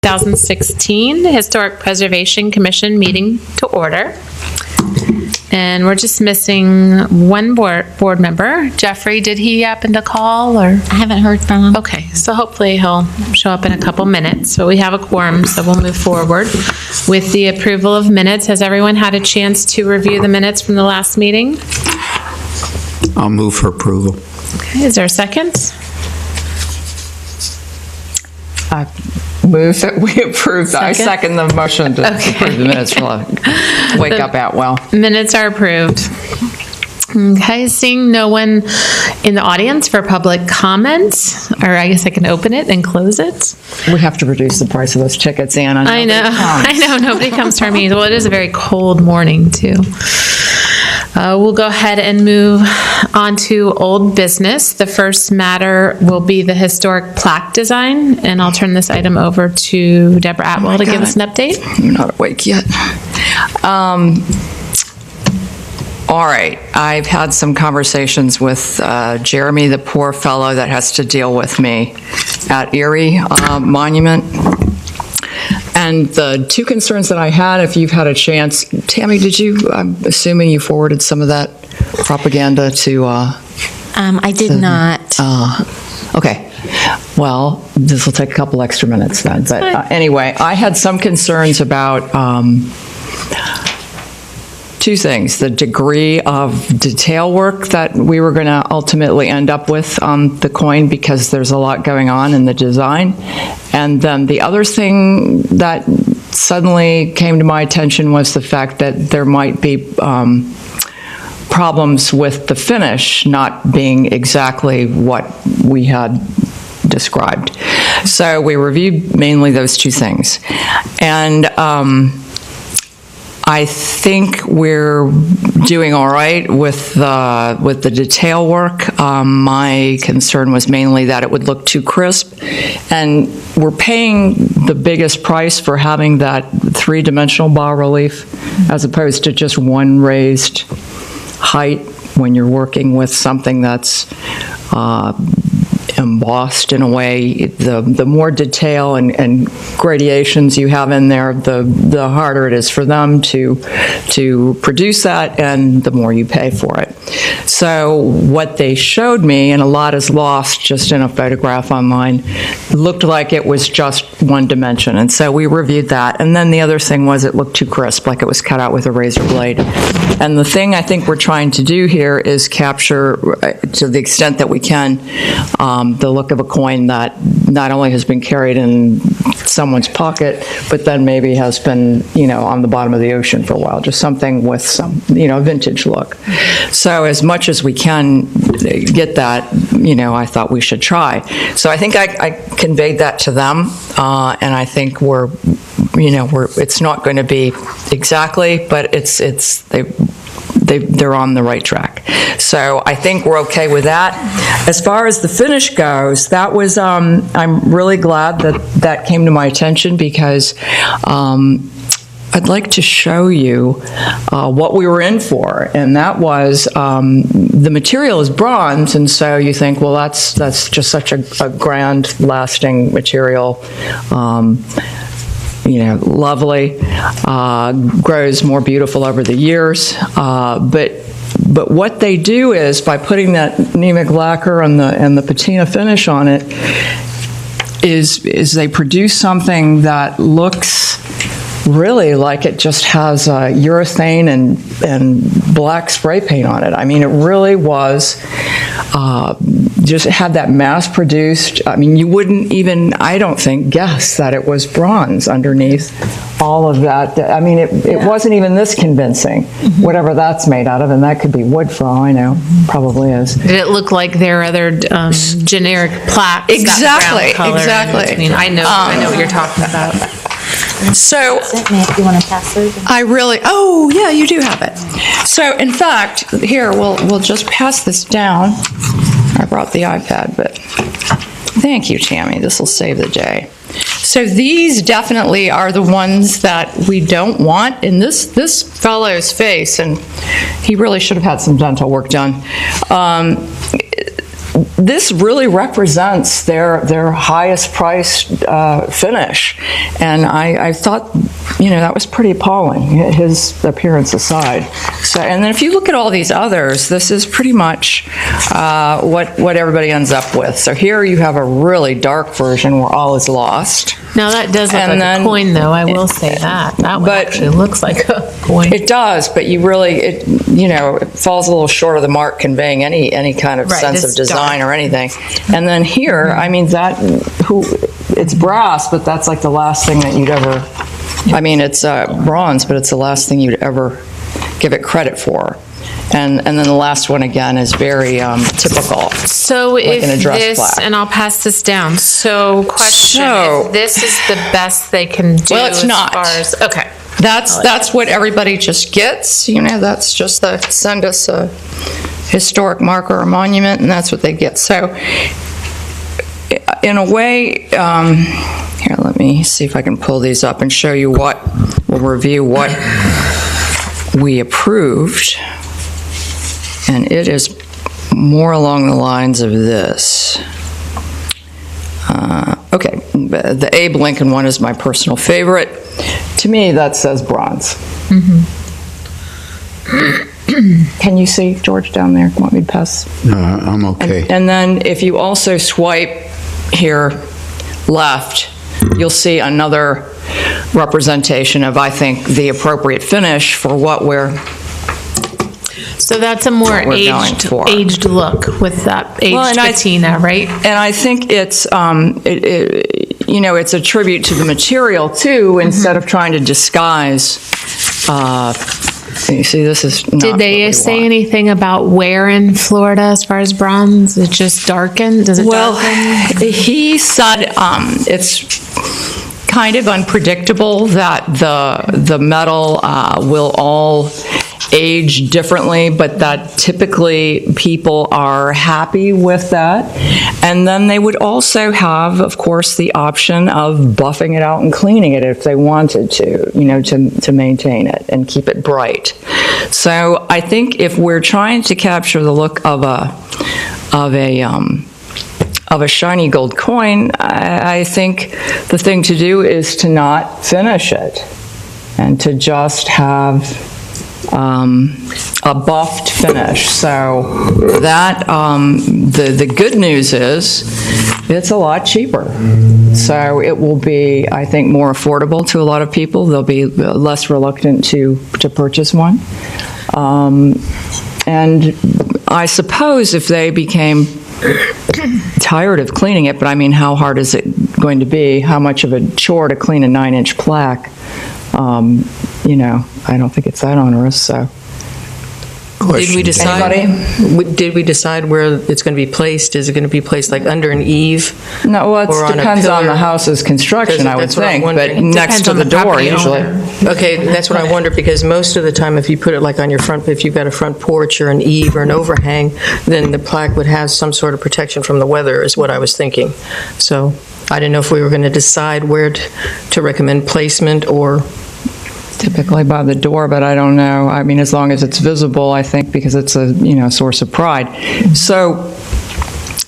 2016 Historic Preservation Commission meeting to order. And we're just missing one board member. Jeffrey, did he happen to call, or? I haven't heard from him. Okay, so hopefully he'll show up in a couple minutes. So we have a quorum, so we'll move forward with the approval of minutes. Has everyone had a chance to review the minutes from the last meeting? I'll move for approval. Okay, is there a second? I move that we approve. I second the motion to approve the minutes for Wake Up Atwell. Minutes are approved. Okay, seeing no one in the audience for public comments, or I guess I can open it and close it. We have to reduce the price of those tickets, Anna. I know, nobody comes to our meetings. Well, it is a very cold morning, too. We'll go ahead and move on to old business. The first matter will be the historic plaque design, and I'll turn this item over to Deborah Atwell to give us an update. You're not awake yet. All right, I've had some conversations with Jeremy, the poor fellow that has to deal with me at Erie Monument. And the two concerns that I had, if you've had a chance, Tammy, I'm assuming you forwarded some of that propaganda to... I did not. Okay. Well, this will take a couple extra minutes then. But anyway, I had some concerns about two things: the degree of detail work that we were going to ultimately end up with on the coin, because there's a lot going on in the design. And then the other thing that suddenly came to my attention was the fact that there might be problems with the finish not being exactly what we had described. So we reviewed mainly those two things. And I think we're doing all right with the detail work. My concern was mainly that it would look too crisp, and we're paying the biggest price for having that three-dimensional bas relief as opposed to just one raised height when you're working with something that's embossed in a way. The more detail and gradations you have in there, the harder it is for them to produce that, and the more you pay for it. So what they showed me, and a lot is lost just in a photograph online, looked like it was just one dimension, and so we reviewed that. And then the other thing was it looked too crisp, like it was cut out with a razor blade. And the thing I think we're trying to do here is capture, to the extent that we can, the look of a coin that not only has been carried in someone's pocket, but then maybe has been, on the bottom of the ocean for a while, just something with some, vintage look. So as much as we can get that, I thought we should try. So I think I conveyed that to them, and I think it's not going to be exactly, but they're on the right track. So I think we're okay with that. As far as the finish goes, that was, I'm really glad that came to my attention, because I'd like to show you what we were in for, and that was the material is bronze, and so you think, well, that's just such a grand, lasting material. Lovely, grows more beautiful over the years. But what they do is, by putting that anemic lacquer and the patina finish on it, is they produce something that looks really like it just has urethane and black spray paint on it. I mean, it really was just had that mass-produced. I mean, you wouldn't even, I don't think, guess that it was bronze underneath all of that. I mean, it wasn't even this convincing, whatever that's made out of, and that could be wood for all I know. Probably is. Did it look like there are other generic plaques? Exactly. I know what you're talking about. So, If you want to pass those. oh yeah, you do have it. So in fact, here, we'll just pass this down. I brought the iPad, but thank you, Tammy. This will save the day. So these definitely are the ones that we don't want in this fellow's face, and he really should have had some dental work done. this really represents their highest priced finish. And I thought, that was pretty appalling, his appearance aside. So, and then if you look at all these others, this is pretty much what everybody ends up with. So here you have a really dark version where all is lost. Now that does look like a coin, though. I will say that. That one actually looks like a coin. It does, but it falls a little short of the mark conveying any kind of sense of design or anything. And then here, it's brass, but that's like the last thing that you'd ever, it's bronze, but it's the last thing you'd ever give it credit for. And then the last one, again, is very typical. So like if an address this, plaque. and I'll pass this down, so question, if this is the best they can do Well, it's not. as far as, okay. That's what everybody just gets, that's just send us a historic marker or monument, and that's what they get. So in a way, here, let me see if I can pull these up and show you we'll review what we approved. And it is more along the lines of this. Okay, the Abe Lincoln one is my personal favorite. To me, that says bronze. Can you see, George, down there? Want me to pass? No, I'm okay. And then if you also swipe here left, you'll see another representation of, I think, the appropriate finish for what we're So that's a more aged look with that aged patina, right? And I think it's, it's a tribute to the material too, instead of trying to disguise. You see, this is not. Did they say anything about where in Florida as far as bronze? It just darkened? Does it darken? He said it's kind of unpredictable that the metal will all age differently, but that typically people are happy with that. And then they would also have, of course, the option of buffing it out and cleaning it if they wanted to, to maintain it and keep it bright. So I think if we're trying to capture the look of a shiny gold coin, I think the thing to do is to not finish it and to just have a buffed finish. So that the good news is it's a lot cheaper. So it will be, I think, more affordable to a lot of people. They'll be less reluctant to purchase one. And I suppose if they became tired of cleaning it, but how hard is it going to be? How much of a chore to clean a 9-inch plaque? I don't think it's that onerous, so. Did we decide? Did we decide where it's going to be placed? Is it going to be placed like under an eave? No, well, or it depends on the house's construction, I would think, but next to the door usually. Okay, that's what I wonder, because most of the time, if you put it like on your front, if you've got a front porch or an eave or an overhang, then the plaque would have some sort of protection from the weather, is what I was thinking. So I didn't know if we were going to decide where to recommend placement or. Typically by the door, but I don't know. As long as it's visible, I think, because it's a, source of pride. So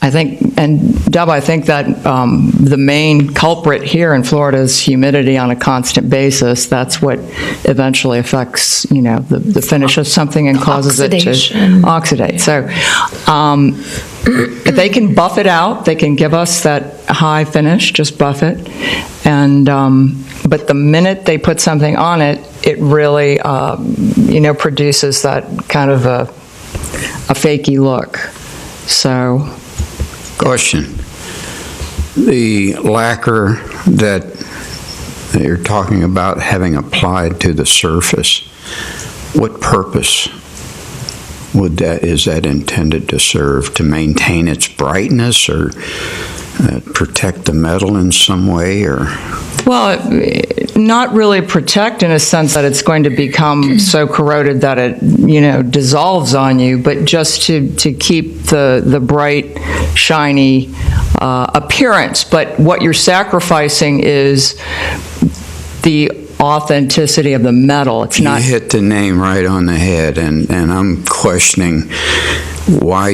I think, and Deb, I think that the main culprit here in Florida is humidity on a constant basis. That's what eventually affects, the finish of something and causes it to oxidate. So if they can buff it out, they can give us that high finish, just buff it. And, but the minute they put something on it, it really, produces that kind of a fakey look. So. Question. The lacquer that you're talking about having applied to the surface, what purpose is that intended to serve? To maintain its brightness or protect the metal in some way, or? Well, not really protect in a sense that it's going to become so corroded that it, dissolves on you, but just to keep the bright, shiny appearance. But what you're sacrificing is the authenticity of the metal. It's not. You hit the name right on the head, and I'm questioning why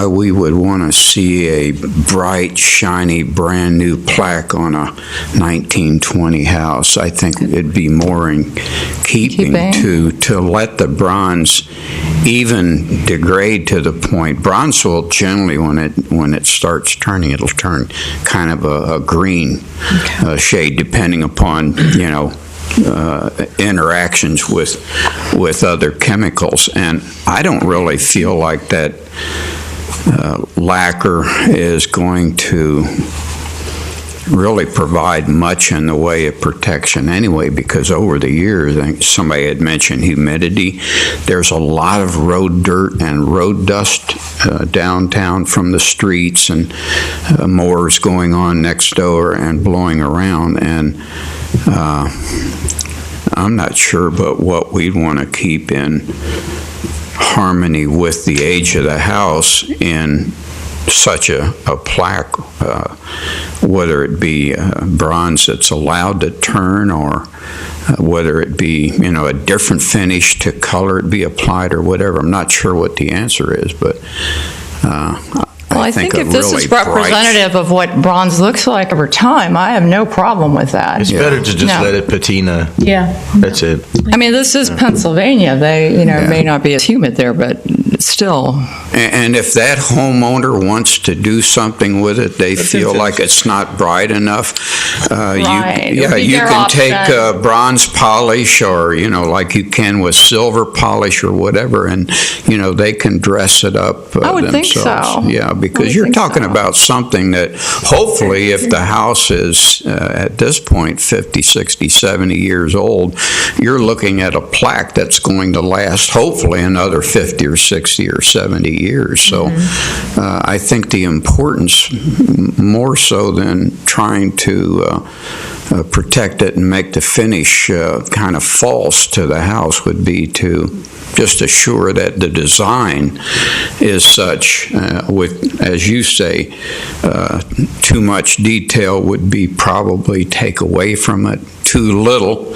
we would want to see a bright, shiny, brand-new plaque on a 1920 house. I think it'd be more in keeping to let the bronze even degrade to the point. Bronze will generally, when it starts turning, it'll turn kind of a green shade, depending upon, interactions with other chemicals. And I don't really feel like that lacquer is going to really provide much in the way of protection anyway, because over the years, I think somebody had mentioned humidity. There's a lot of road dirt and road dust downtown from the streets, and mowers going on next door and blowing around, and I'm not sure but what we'd want to keep in harmony with the age of the house in such a plaque, whether it be bronze that's allowed to turn, or whether it be, a different finish to color it be applied or whatever. I'm not sure what the answer is, but well, I think if this is representative of what bronze looks like over time, I have no problem with that. It's better to just let it patina. Yeah. That's it. I mean, this is Pennsylvania. They, may not be as humid there, but still. And if that homeowner wants to do something with it, they feel like it's not bright enough, you can take bronze polish, or, like you can with silver polish or whatever, and, they can dress it up I would themselves. think so. Yeah, because you're talking about something that hopefully, if the house is at this point 50, 60, 70 years old, you're looking at a plaque that's going to last hopefully another 50 or 60 or 70 years. So I think the importance, more so than trying to protect it and make the finish kind of false to the house, would be to just assure that the design is such, with, as you say, too much detail would be probably take away from it. Too little,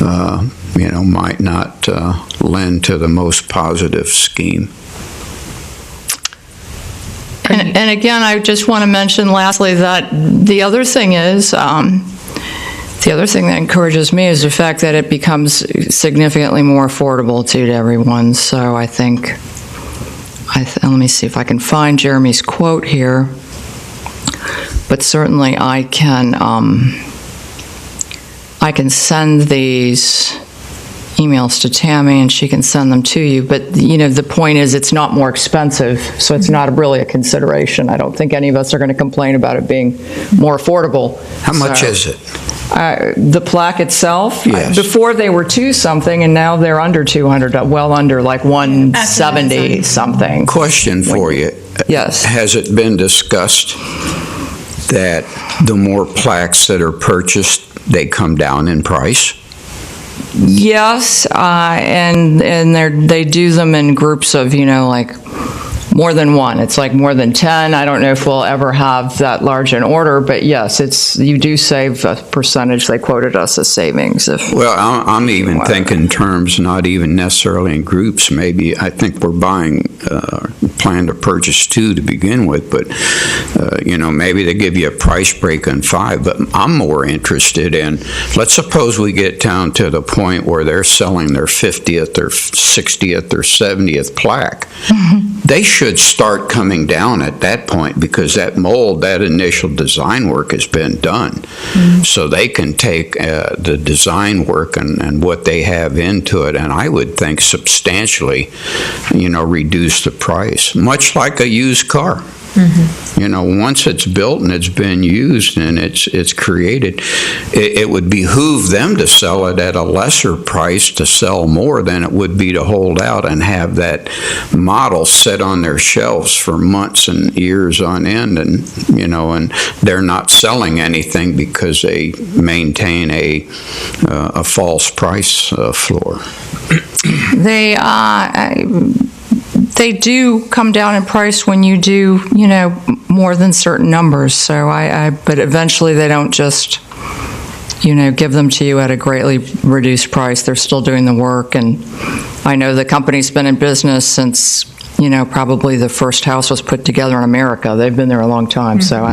might not lend to the most positive scheme. And again, I just want to mention lastly that the other thing is, the other thing that encourages me is the fact that it becomes significantly more affordable to everyone. So I think, let me see if I can find Jeremy's quote here. But certainly I can send these emails to Tammy, and she can send them to you. But, the point is, it's not more expensive, so it's not really a consideration. I don't think any of us are going to complain about it being more affordable. How much is it? The plaque itself? Yes. Before they were $2-something, and now they're under $200, well under, like $170 something. Question for you. Yes. Has it been discussed that the more plaques that are purchased, they come down in price? Yes, and they do them in groups of, like more than one. It's like more than 10. I don't know if we'll ever have that large an order, but yes, you do save a percentage. They quoted us as savings. Well, I'm even thinking terms, not even necessarily in groups. Maybe I think we're plan to purchase 2 to begin with, but maybe they give you a price break on 5. But I'm more interested in, let's suppose we get down to the point where they're selling their 50th or 60th or 70th plaque. They should start coming down at that point, because that mold, that initial design work has been done. So they can take the design work and what they have into it, and I would think substantially, reduce the price, much like a used car. Once it's built and it's been used and it's created, it would behoove them to sell it at a lesser price to sell more than it would be to hold out and have that model sit on their shelves for months and years on end, and and they're not selling anything because they maintain a false price floor. They do come down in price when you do, more than certain numbers. So but eventually they don't just, give them to you at a greatly reduced price. They're still doing the work. And I know the company's been in business since probably the first house was put together in America. They've been there a long time, so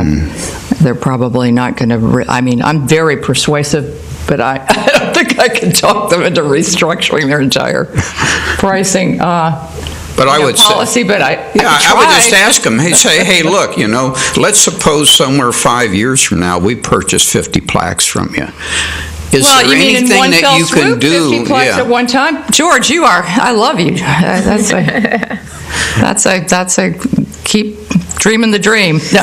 they're probably not going to, I'm very persuasive, but I don't think I can talk them into restructuring their entire pricing But I would policy, say, but I I would just ask them, hey, look, let's suppose somewhere 5 years from now, we purchase 50 plaques from you. Is there you mean in anything one that fell you can swoop, do? 50 plaques at one time? George, I love you. That's a keep dreaming the dream. No.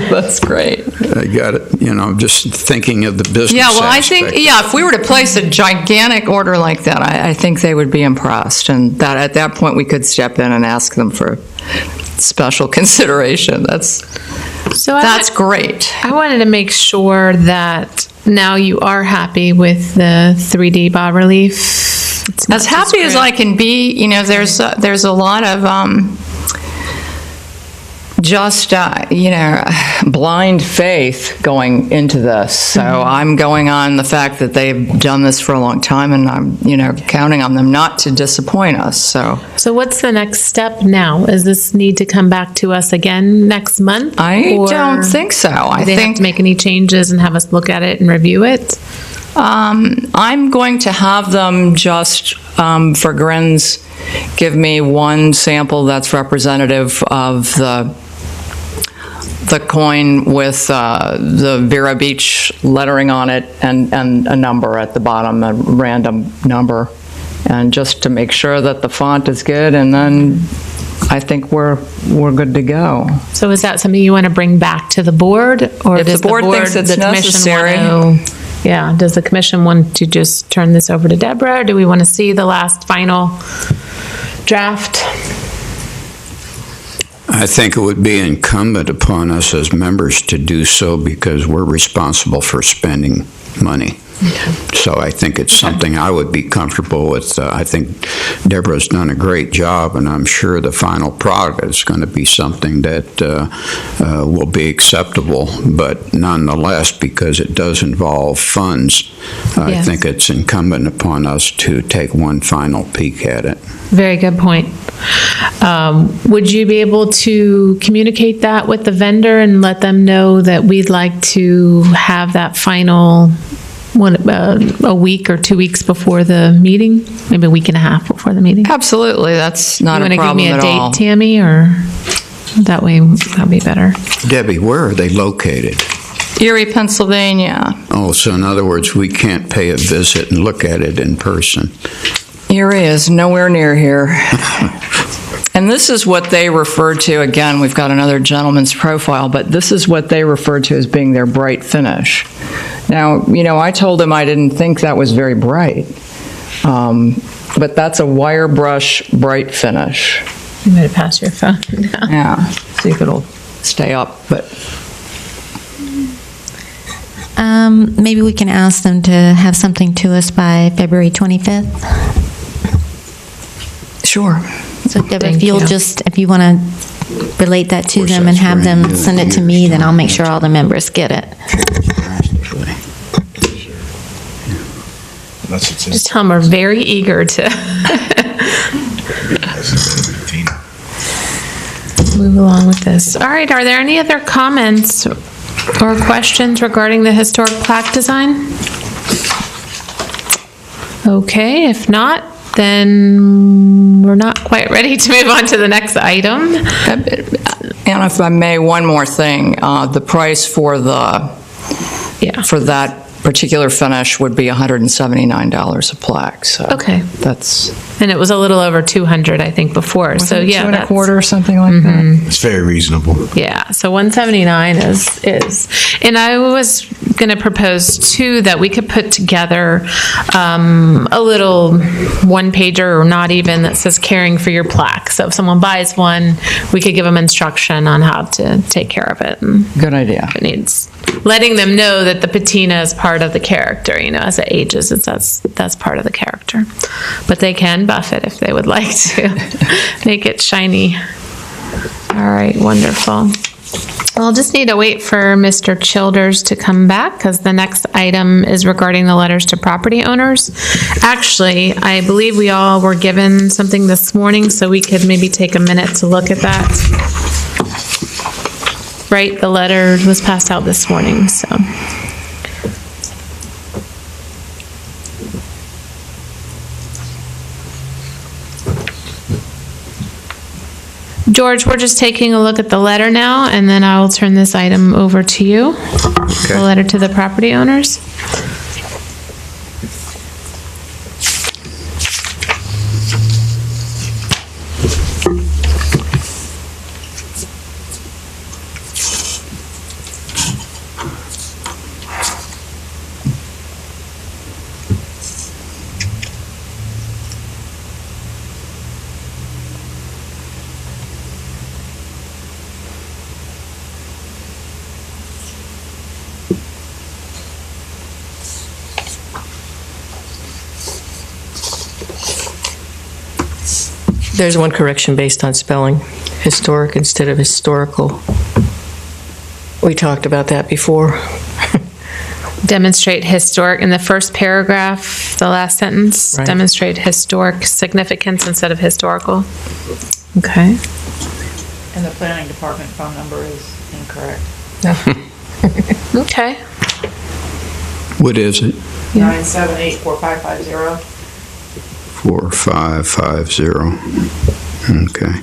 That's great. I got it. Just thinking of the business I think, aspect. if we were to place a gigantic order like that, I think they would be impressed. And that at that point, we could step in and ask them for special consideration. That's great. I wanted to make sure that now you are happy with the 3D bas relief. It's not As happy as I can be, there's a lot of blind faith going into this. So I'm going on the fact that they've done this for a long time, and I'm, counting on them not to disappoint us. So what's the next step now? Does this need to come back to us again next month? I don't think so. I think have to make any changes and have us look at it and review it? I'm going to have them just, for grins, give me one sample that's representative of the coin with the Vero Beach lettering on it and a number at the bottom, a random number, and just to make sure that the font is good, and then I think we're good to go. So is that something you want to bring back to the board, or if does the board thinks it's necessary? Does the commission want to just turn this over to Deborah, or do we want to see the last final draft? I think it would be incumbent upon us as members to do so because we're responsible for spending money. So I think it's something I would be comfortable with. I think Deborah's done a great job, and I'm sure the final product is going to be something that will be acceptable. But nonetheless, because it does involve funds, I think it's incumbent upon us to take one final peek at it. Very good point. Would you be able to communicate that with the vendor and let them know that we'd like to have that final a week or 2 weeks before the meeting? Maybe a week and a half before the meeting? Absolutely. That's not a problem at all. You want to give me a date, Tammy, or that way that'll be better? Debbie, where are they located? Erie, Pennsylvania. Oh, so in other words, we can't pay a visit and look at it in person. Erie is nowhere near here. And this is what they refer to, again, we've got another gentleman's profile, but this is what they refer to as being their bright finish. Now, I told him I didn't think that was very bright, but that's a wire brush bright finish. You might have passed your phone now. Yeah, see if it'll stay up, but... Maybe we can ask them to have something to us by February 25th. Sure. So Deborah, if you want to relate that to them and have them send it to me, then I'll make sure all the members get it. Just tell them we're very eager to move along with this. All right, are there any other comments or questions regarding the historic plaque design? Okay, if not, then we're not quite ready to move on to the next item. And if I may, one more thing. The price for that particular finish would be $179 a plaque. So okay. And it was a little over 200, I think, before. So yeah, $2 1/4 or something like that. It's very reasonable. Yeah, so 179 is, and I was going to propose too that we could put together a little one-pager, or not even, that says caring for your plaque. So if someone buys one, we could give them instruction on how to take care of it. And good idea. if it needs, letting them know that the patina is part of the character. As it ages, that's part of the character. But they can buff it if they would like to make it shiny. All right, wonderful. I'll just need to wait for Mr. Childers to come back because the next item is regarding the letters to property owners. Actually, I believe we all were given something this morning, so we could maybe take a minute to look at that. Right, the letter was passed out this morning, so. George, we're just taking a look at the letter now, and then I will turn this item over to you. The letter to the property owners. There's one correction based on spelling, historic instead of historical. We talked about that before. Demonstrate historic, in the first paragraph, the last sentence, Right. demonstrate historic significance instead of historical. Okay. And the planning department phone number is incorrect. Okay. What is it? 978-4550. 4550. Okay.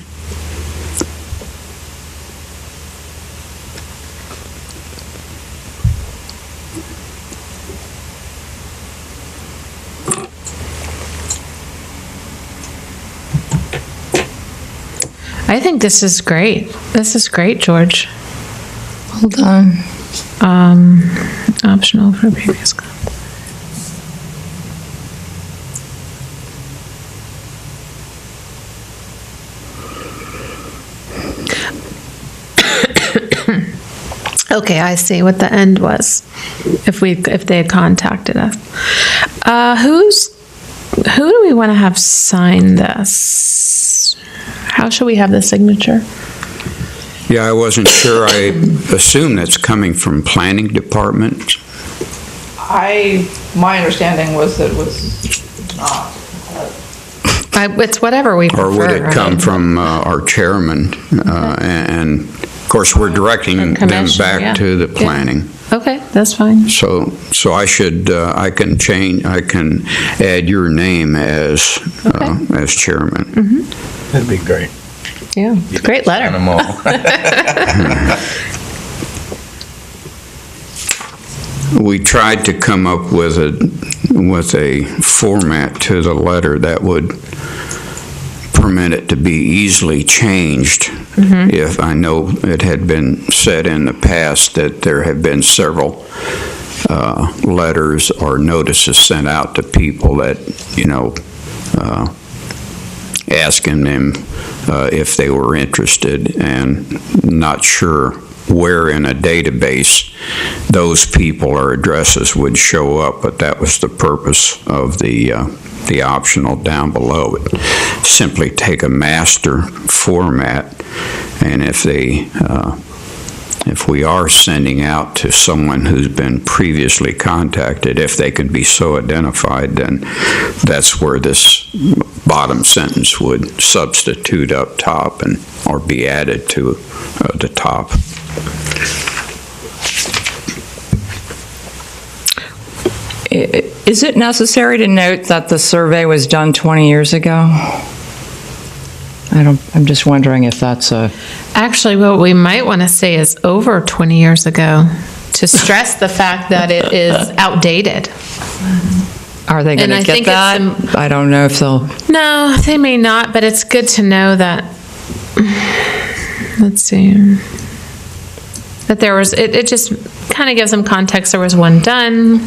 I think this is great. This is great, George. Hold on. Optional for previous. Okay, I see what the end was. If they had contacted us, who do we want to have sign this? How should we have the signature? Yeah, I wasn't sure. I assume that's coming from planning department. My understanding was that it was not. It's whatever we prefer. Or would it come right? from our chairman? And of course, we're directing them Commission, back yeah. to the Yeah. planning. Okay, that's fine. So I should, I can add your name as chairman. That'd be great. Yeah, it's a great letter. Animal. We tried to come up with a format to the letter that would permit it to be easily changed. If I know it had been said in the past that there have been several letters or notices sent out to people that, asking them if they were interested and not sure where in a database those people or addresses would show up, but that was the purpose of the optional down below. It simply take a master format, and if we are sending out to someone who's been previously contacted, if they can be so identified, then that's where this bottom sentence would substitute up top or be added to the top. Is it necessary to note that the survey was done 20 years ago? I'm just wondering if that's a... Actually, what we might want to say is over 20 years ago, to stress the fact that it is outdated. Are they going And to I get think it's that? I don't know if they'll... No, they may not, but it's good to know that, let's see, that there was, it just kind of gives them context. There was one done.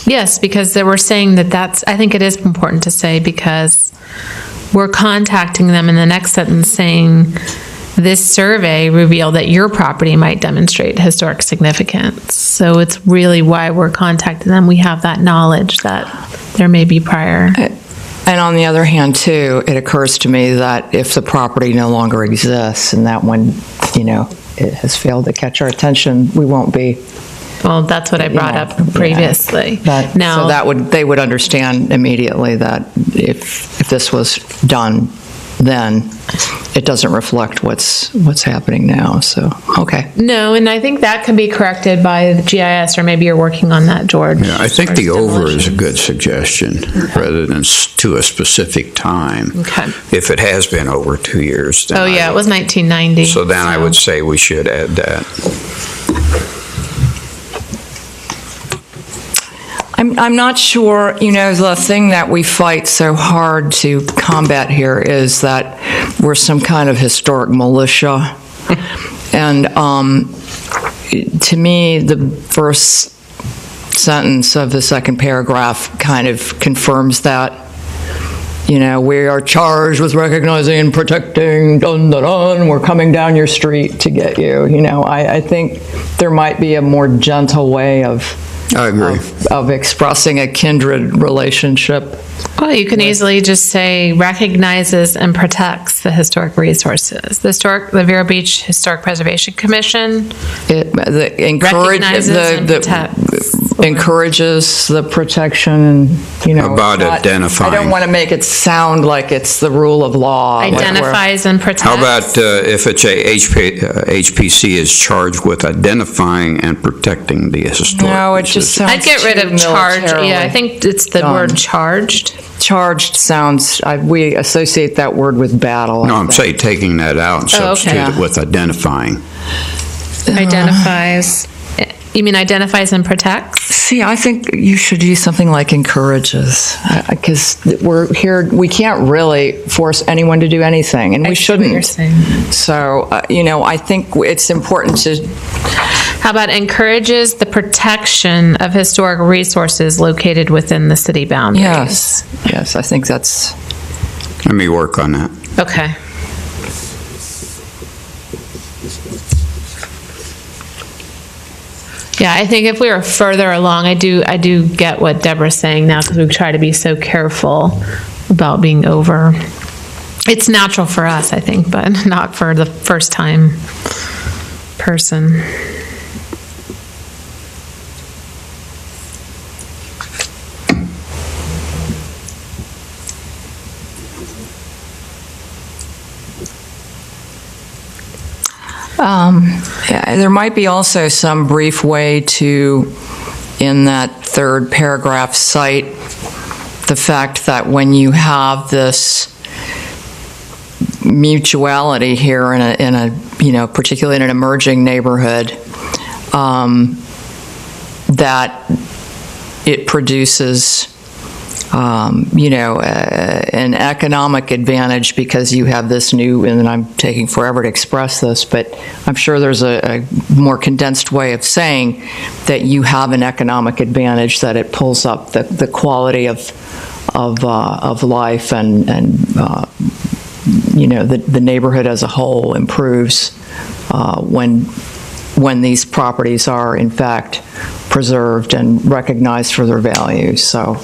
Yes, because they were saying that's, I think it is important to say, because we're contacting them in the next sentence saying, this survey revealed that your property might demonstrate historic significance. So it's really why we're contacting them. We have that knowledge that there may be prior. And on the other hand, too, it occurs to me that if the property no longer exists and that one, it has failed to catch our attention, we won't be. Well, that's what I brought up previously. So they would understand immediately that if this was done, then it doesn't reflect what's happening now. So, okay. No, and I think that can be corrected by the GIS, or maybe you're working on that, George. Yeah, I think the over is a good suggestion, rather than to a specific time. Okay. If it has been over 2 years. Then It was 1990. So then I would say we should add that. I'm not sure, the thing that we fight so hard to combat here is that we're some kind of historic militia. And to me, the first sentence of the second paragraph kind of confirms that. We are charged with recognizing and protecting, dun, dun, dun, we're coming down your street to get you. I think there might be a more gentle way I agree. of expressing a kindred relationship. Well, you can easily just say recognizes and protects the historic resources. The Vero Beach Historic Preservation Commission Recognizes encourages the protection, About identifying. I don't want to make it sound like it's the rule of law. identifies and protects. How about if it's HPC is charged with identifying and protecting the historic? No, it just sounds I'd get rid of charge. Yeah, I think it's the word charged. Charged sounds, we associate that word with battle. No, I'm saying taking that out and substitute it with identifying. Identifies. You mean identifies and protects? See, I think you should use something like encourages, because we're here, we can't really force anyone to do anything, and we shouldn't. You're saying. So, I think it's important to... How about encourages the protection of historic resources located within the city boundaries? Yes, I think that's... Let me work on that. Okay. Yeah, I think if we were further along, I do get what Deborah's saying now, because we try to be so careful about being over. It's natural for us, I think, but not for the first time person. There might be also some brief way to, in that third paragraph, cite the fact that when you have this mutuality here in a particularly in an emerging neighborhood, that it produces an economic advantage because you have this new, and I'm taking forever to express this, but I'm sure there's a more condensed way of saying that you have an economic advantage, that it pulls up the quality of life, and the neighborhood as a whole improves when these properties are in fact preserved and recognized for their values. So.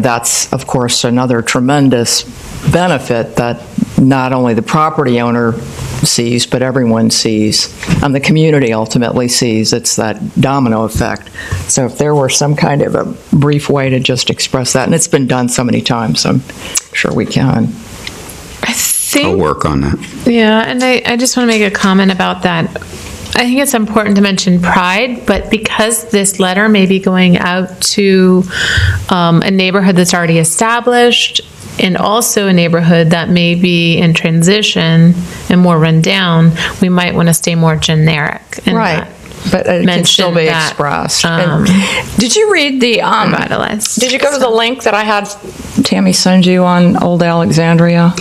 That's, of course, another tremendous benefit that not only the property owner sees, but everyone sees, and the community ultimately sees. It's that domino effect. So if there were some kind of a brief way to just express that, and it's been done so many times, I'm sure we can. I'll work on that. Yeah, and I just want to make a comment about that. I think it's important to mention pride, but because this letter may be going out to a neighborhood that's already established, and also a neighborhood that may be in transition and more run down, we might want to stay more generic. Right. But it can still be expressed. Did you read the... revitalize. Did you go to the link that I had Tammy send you on Old Alexandria?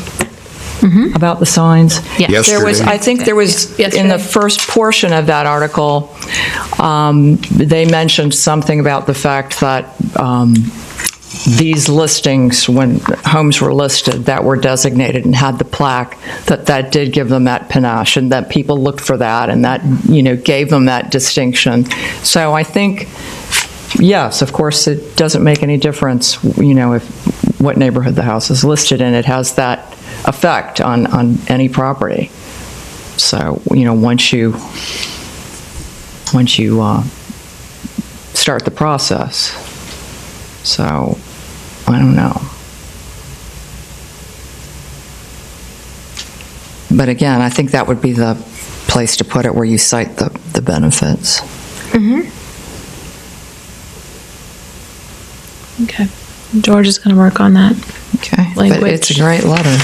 Mm-hmm. About the signs. Yes. I think there was in the first portion of that article, they mentioned something about the fact that these listings, when homes were listed that were designated and had the plaque, that did give them that panache, and that people looked for that, and that gave them that distinction. So I think, yes, of course, it doesn't make any difference, if what neighborhood the house is listed in. It has that effect on any property. So, once you start the process. So, I don't know. But again, I think that would be the place to put it, where you cite the benefits. Okay. George is going to work on that. Okay. Language. But it's a great letter.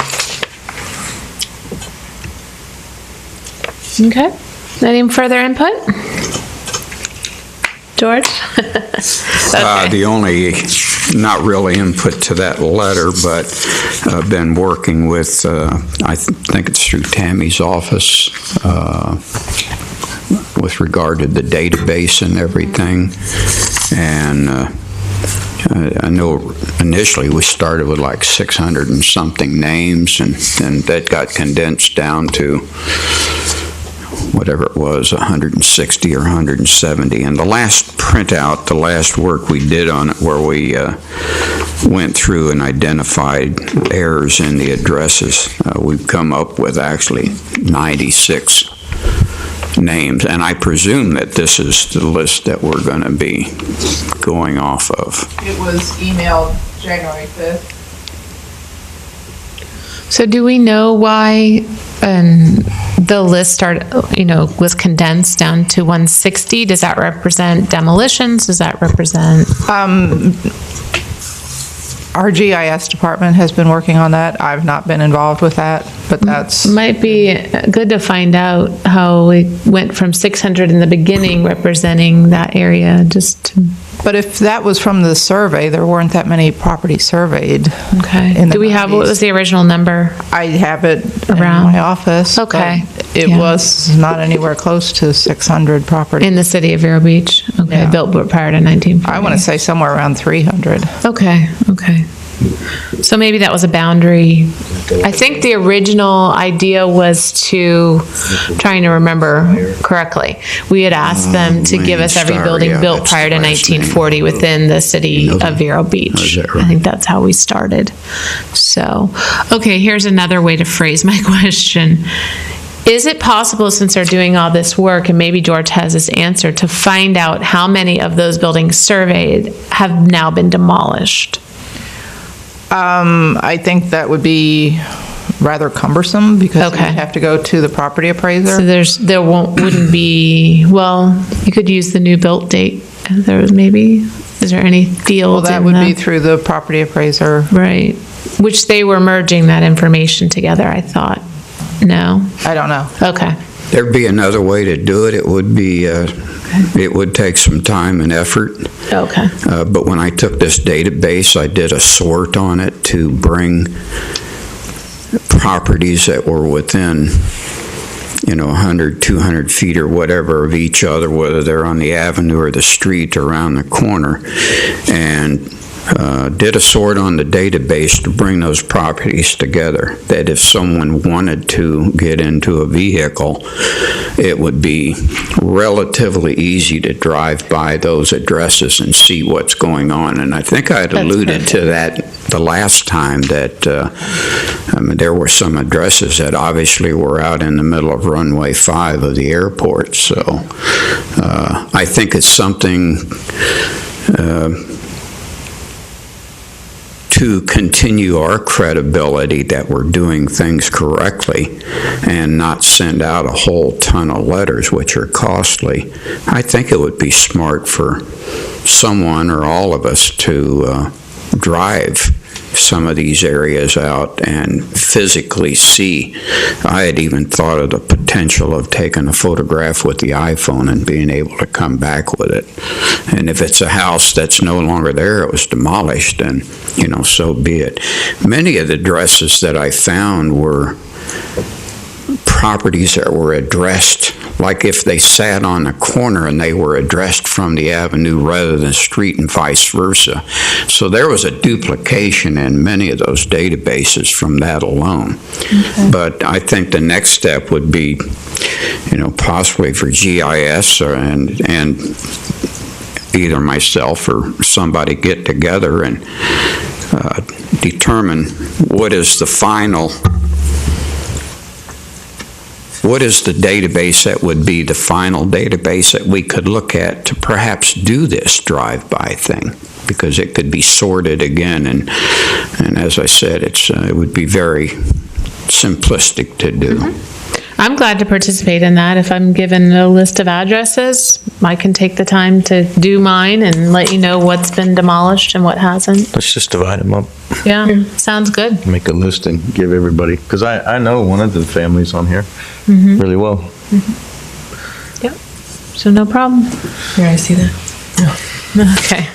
Okay. Any further input? George? Okay. The only, not really input to that letter, but I've been working with, I think it's through Tammy's office, with regard to the database and everything. And I know initially we started with like 600 and something names, and that got condensed down to whatever it was, 160 or 170. And the last printout, the last work we did on it, where we went through and identified errors in the addresses, we've come up with actually 96 names. And I presume that this is the list that we're going to be going off of. It was emailed January 5th. So do we know why the list started, was condensed down to 160? Does that represent demolitions? Does that represent? Our GIS department has been working on that. I've not been involved with that, but that's... Might be good to find out how it went from 600 in the beginning representing that area, But if that was from the survey, there weren't that many properties surveyed. Okay. in the Do we have, what 90s. was the original number? I have it Around? in my office. Okay. but It Yeah. was not anywhere close to 600 properties. In the city of Vero Beach? Okay, Yeah. built prior to 1940. I want to say somewhere around 300. Okay. So maybe that was a boundary. I think the original idea was trying to remember correctly, we had asked them to give us every building built prior to 1940 within the city of Vero Beach. I think that's how we started. So, okay, here's another way to phrase my question. Is it possible, since they're doing all this work, and maybe George has this answer, to find out how many of those buildings surveyed have now been demolished? I think that would be rather cumbersome because you Okay. have to go to the property appraiser. So there wouldn't be, well, you could use the new built date. Is there any Well, field that in would be the, through the property appraiser. right, which they were merging that information together, I thought. No? I don't know. Okay. There'd be another way to do it. It would be, it would take some time and effort. Okay. But when I took this database, I did a sort on it to bring properties that were within, 100, 200 feet or whatever of each other, whether they're on the avenue or the street around the corner, and did a sort on the database to bring those properties together, that if someone wanted to get into a vehicle, it would be relatively easy to drive by those addresses and see what's going on. And I think I had alluded to that the last time, that there were some addresses that obviously were out in the middle of runway 5 of the airport. So I think it's something to continue our credibility that we're doing things correctly and not send out a whole ton of letters, which are costly. I think it would be smart for someone or all of us to drive some of these areas out and physically see. I had even thought of the potential of taking a photograph with the iPhone and being able to come back with it. And if it's a house that's no longer there, it was demolished, then, so be it. Many of the addresses that I found were properties that were addressed, like if they sat on a corner and they were addressed from the avenue rather than street and vice versa. So there was a duplication in many of those databases from that alone. Okay. But I think the next step would be, possibly for GIS and either myself or somebody get together and determine what is the database that would be the final database that we could look at to perhaps do this drive-by thing, because it could be sorted again, and as I said, it would be very simplistic to do. I'm glad to participate in that. If I'm given a list of addresses, I can take the time to do mine and let you know what's been demolished and what hasn't. Let's just divide them up, Yeah, sounds good. make a list and give everybody, because I know one of the families on here really well. Yep. So no problem. Yeah, I see that. Okay.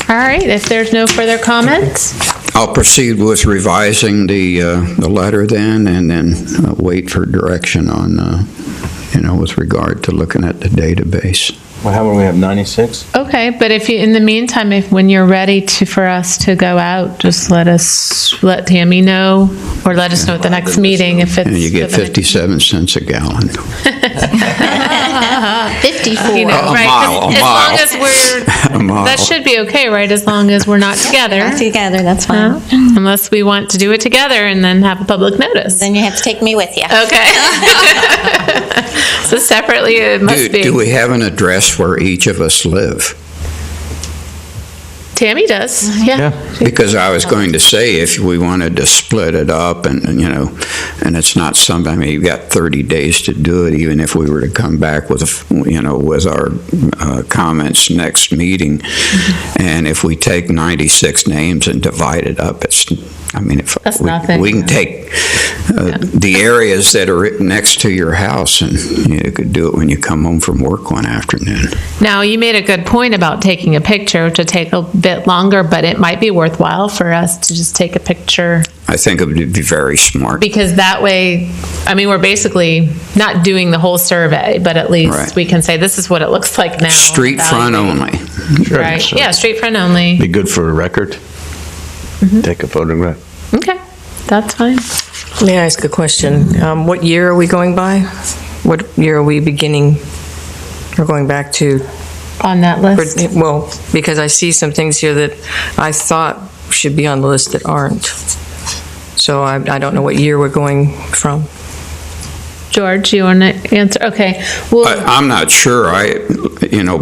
All right, if there's no further comments, I'll proceed with revising the letter then, and then wait for direction on, with regard to looking at the database. Well, how many we have, 96? okay, but if you, in the meantime, when you're ready for us to go out, just let Tammy know, or let us know at the next meeting if it's. And you get 57 cents a gallon. 54. You know, A right, 'cause mile, a as mile. long as we're, A mile. that should be okay, right, as long as we're not together. Together, that's fine. Unless we want to do it together and then have a public notice. Then you have to take me with you. Okay. So separately, it must be. Do we have an address where each of us live? Tammy does, yeah. Because I was going to say, if we wanted to split it up and and it's not something, I mean, you've got 30 days to do it, even if we were to come back with, with our comments next meeting. And if we take 96 names and divide it up, that's nothing. We can take the areas that are next to your house, and you could do it when you come home from work one afternoon. Now, you made a good point about taking a picture to take a bit longer, but it might be worthwhile for us to just take a picture. I think it would be very smart. Because that way, I mean, we're basically not doing the whole survey, but at least Right. we can say, this is what it looks like now. Street front only. Right, So yeah, street front only. Be good for a record. Take a photograph. Okay, that's fine. May I ask a question? What year are we going by? What year are we beginning, or going back to? On that list. Well, because I see some things here that I thought should be on the list that aren't. So I don't know what year we're going from. George, you want to answer? Okay, well. I'm not sure.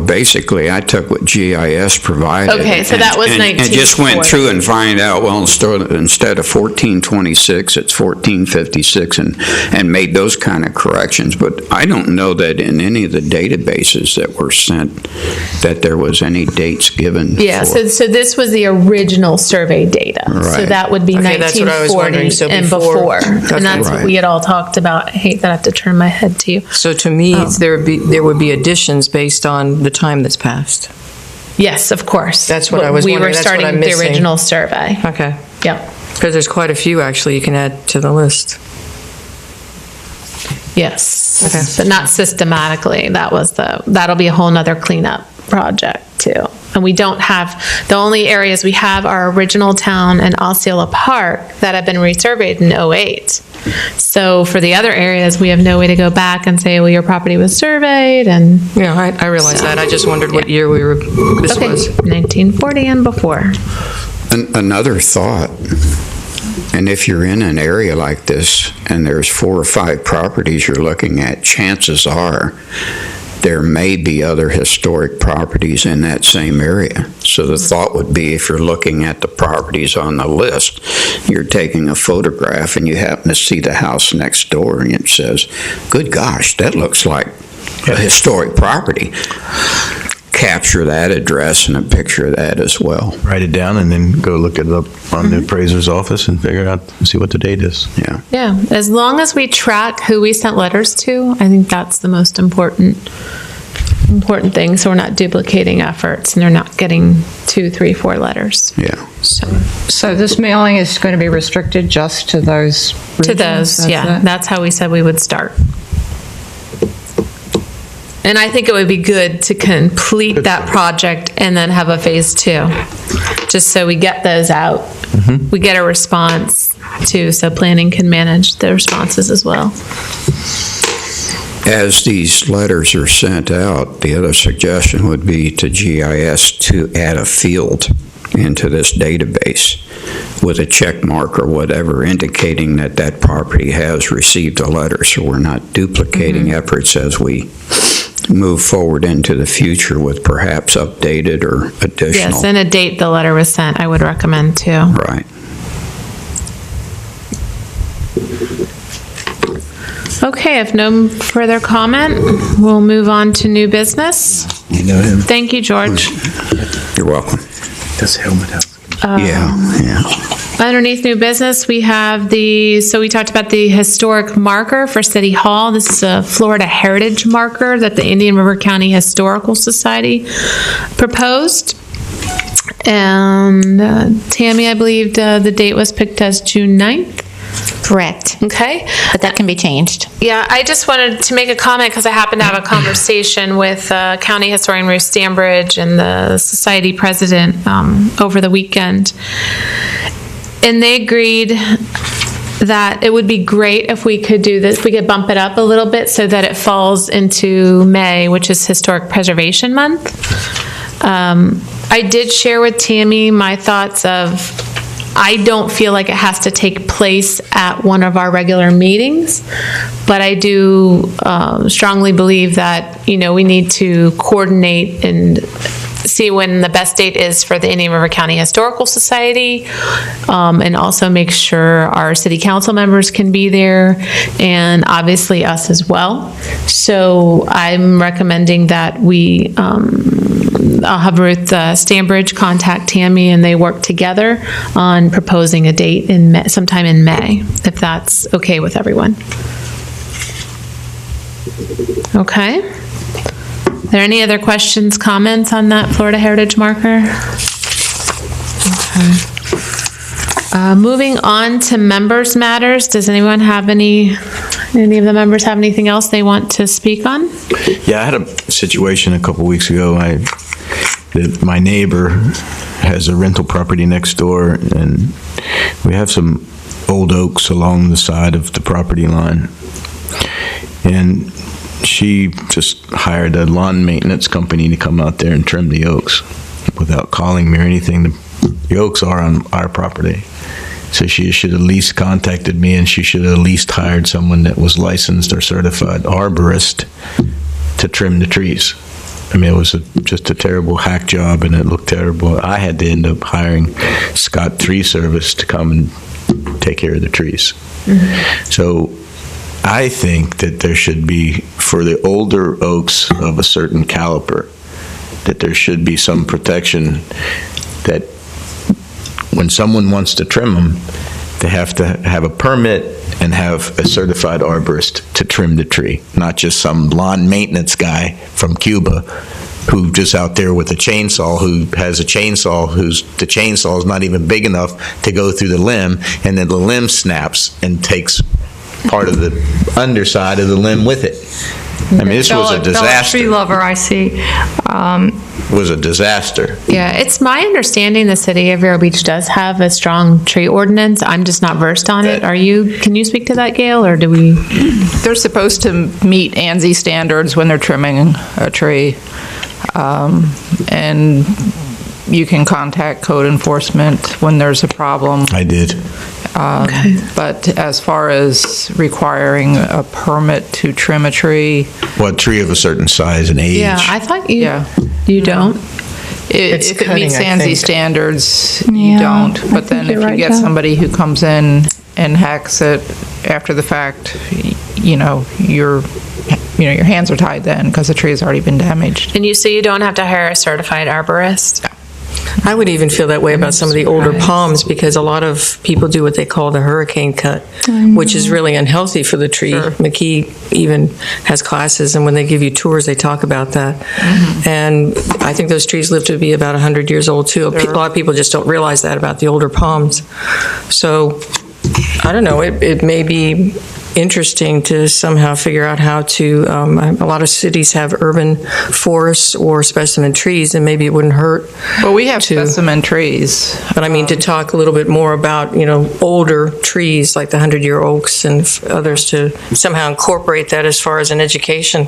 Basically, I took what GIS provided. Okay, so that was and just went through and find out, well, instead of 1426, it's 1456, and made those kind of corrections. But I don't know that in any of the databases that were sent, that there was any dates given. Yeah, for. so this was the original survey data. So Right. that would be Okay, that's what I was 1940 wondering. So and before- before. And that's what Right. we had all talked about. I hate that I have to turn my head to you. So to me, there would be additions based on the time that's passed. Yes, of course. That's what I was We wondering. were That's what starting I'm the missing. original survey. Okay. Yep, Because there's quite a few, actually, you can add to the list. yes. Okay. But not systematically. That'll be a whole nother cleanup project too. And we don't have, the only areas we have are Original Town and Osceola Park that have been resurveyed in '08. So for the other areas, we have no way to go back and say, well, your property was surveyed and. Yeah, I realize that. I just wondered what year this Okay, was. 1940 and before. Another thought, and if you're in an area like this and there's 4 or 5 properties you're looking at, chances are there may be other historic properties in that same area. So the thought would be, if you're looking at the properties on the list, you're taking a photograph and you happen to see the house next door and it says, good gosh, that looks like a historic property. Capture that address and a picture of that as well. Write it down and then go look it up on the appraiser's office and figure out, see what the date is. Yeah. Yeah, as long as we track who we sent letters to, I think that's the most important thing, so we're not duplicating efforts and they're not getting 2, 3, 4 letters. Yeah. So this mailing is going to be restricted just to those regions? To those, That's yeah, it? that's how we said we would start. And I think it would be good to complete that project and then have a phase 2, just so we get those out. We get a response too, so planning can manage the responses as well. As these letters are sent out, the other suggestion would be to GIS to add a field into this database with a check mark or whatever indicating that that property has received a letter, so we're not duplicating efforts as we move forward into the future with perhaps updated or additional. Yes, and a date the letter was sent, I would recommend too. Right. Okay, if no further comment, we'll move on to new business. You know him? Thank you, George. You're welcome. Does helmet have? Yeah. Underneath new business, we have so we talked about the historic marker for City Hall. This is a Florida heritage marker that the Indian River County Historical Society proposed. And Tammy, I believe the date was picked as June 9th. Correct. Okay. But that can be changed. Yeah, I just wanted to make a comment because I happened to have a conversation with County Historian Ruth Stambridge and the Society president over the weekend. And they agreed that it would be great if we could do this, we could bump it up a little bit so that it falls into May, which is Historic Preservation Month. I did share with Tammy my thoughts of, I don't feel like it has to take place at one of our regular meetings, but I do strongly believe that, we need to coordinate and see when the best date is for the Indian River County Historical Society, and also make sure our city council members can be there, and obviously us as well. So I'm recommending that I'll have Ruth Stambridge contact Tammy, and they work together on proposing a date sometime in May, if that's okay with everyone. Okay. Are there any other questions, comments on that Florida Heritage marker? Okay. Moving on to members' matters. Does anyone have any of the members have anything else they want to speak on? Yeah, I had a situation a couple weeks ago. My neighbor has a rental property next door, and we have some old oaks along the side of the property line. And she just hired a lawn maintenance company to come out there and trim the oaks without calling me or anything. The oaks are on our property. So she should at least contacted me, and she should have at least hired someone that was licensed or certified arborist to trim the trees. I mean, it was just a terrible hack job, and it looked terrible. I had to end up hiring Scott Tree Service to come and take care of the trees. Mm-hmm. So I think that there should be, for the older oaks of a certain caliber, that there should be some protection that when someone wants to trim them, they have to have a permit and have a certified arborist to trim the tree, not just some lawn maintenance guy from Cuba who just out there with a chainsaw, who has a chainsaw, the chainsaw is not even big enough to go through the limb, and then the limb snaps and takes part of the underside of the limb with it. I mean, this was a disaster. Tree lover, I see. It was a disaster. Yeah, it's my understanding the City of Vero Beach does have a strong tree ordinance. I'm just not versed on it. Can you speak to that, Gail, or do we? They're supposed to meet ANSI standards when they're trimming a tree. And you can contact code enforcement when there's a problem. I did. Okay. But as far as requiring a permit to trim a tree. Well, a tree of a certain size and age. Yeah, I thought you don't. It's If it cutting, meets I ANSI think. standards, Yeah, you don't. I But then think if you're you right, get Joe. somebody who comes in and hacks it after the fact, your hands are tied then because the tree has already been damaged. And you don't have to hire a certified arborist? I would even feel that way about some of the older palms, because a lot of people do what they call the hurricane cut, which is really unhealthy for the tree. Sure. McKee even has classes, and when they give you tours, they talk about that. Mm-hmm. And I think those trees live to be about 100 years old, too. A lot of people just don't realize that about the older palms. So, I don't know, it may be interesting to somehow figure out how to, a lot of cities have urban forests or specimen trees, and maybe it wouldn't hurt. Well, we have specimen trees. But I mean, to talk a little bit more about, older trees like the 100-year oaks and others, to somehow incorporate that as far as an education.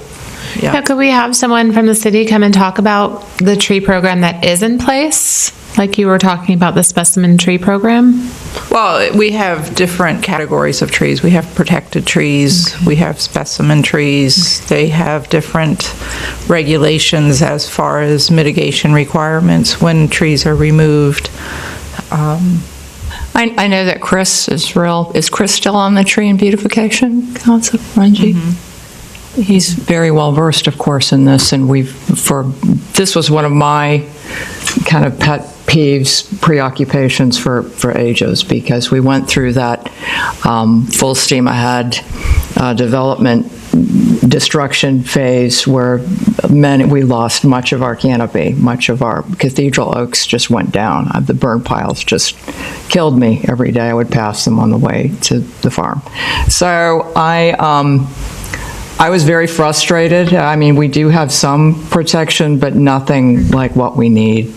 Yeah, could we have someone from the city come and talk about the tree program that is in place? Like you were talking about the specimen tree program? Well, we have different categories of trees. We have protected trees, we have specimen trees. They have different regulations as far as mitigation requirements when trees are removed. I know that Chris is Chris still on the tree and beautification council, Ranji? He's very well versed, of course, in this, and this was one of my kind of pet peeves, preoccupations for ages, because we went through that full steam ahead development destruction phase where we lost much of our canopy, much of our cathedral oaks just went down. The burn piles just killed me every day. I would pass them on the way to the farm. So I was very frustrated. I mean, we do have some protection, but nothing like what we need.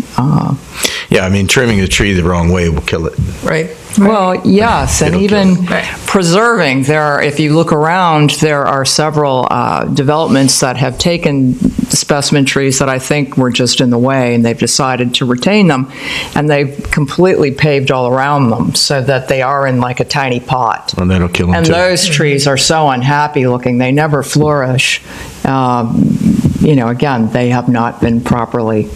Yeah, I mean, trimming a tree the wrong way will kill it. Right. Well, yes, and It'll even kill preserving, if you look around, there are several developments that have taken specimen trees that I think were just in the way, and they've decided to retain them, and they've completely paved all around them so that they are in like a tiny pot. Well, that'll kill them And too. those trees are so unhappy looking, they never flourish. Again, they have not been properly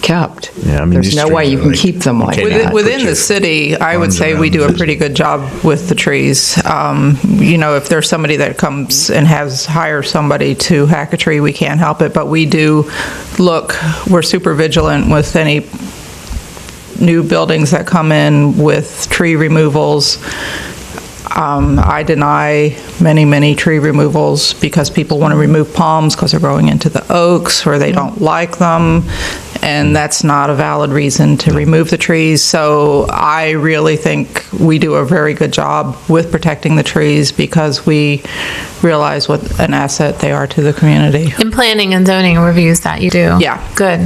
kept. Yeah, I mean, There's these no way trees you are can like- keep them like Okay, that. Within put the your city, I would arms say we around do a it. pretty good job with the trees. If there's somebody that comes and hires somebody to hack a tree, we can't help it, but we do we're super vigilant with any new buildings that come in with tree removals. I deny many tree removals because people want to remove palms because they're growing into the oaks or they don't like them, and that's not a valid reason to remove the trees. So I really think we do a very good job with protecting the trees because we realize what an asset they are to the community. In planning and zoning reviews that you do? Yeah. Good.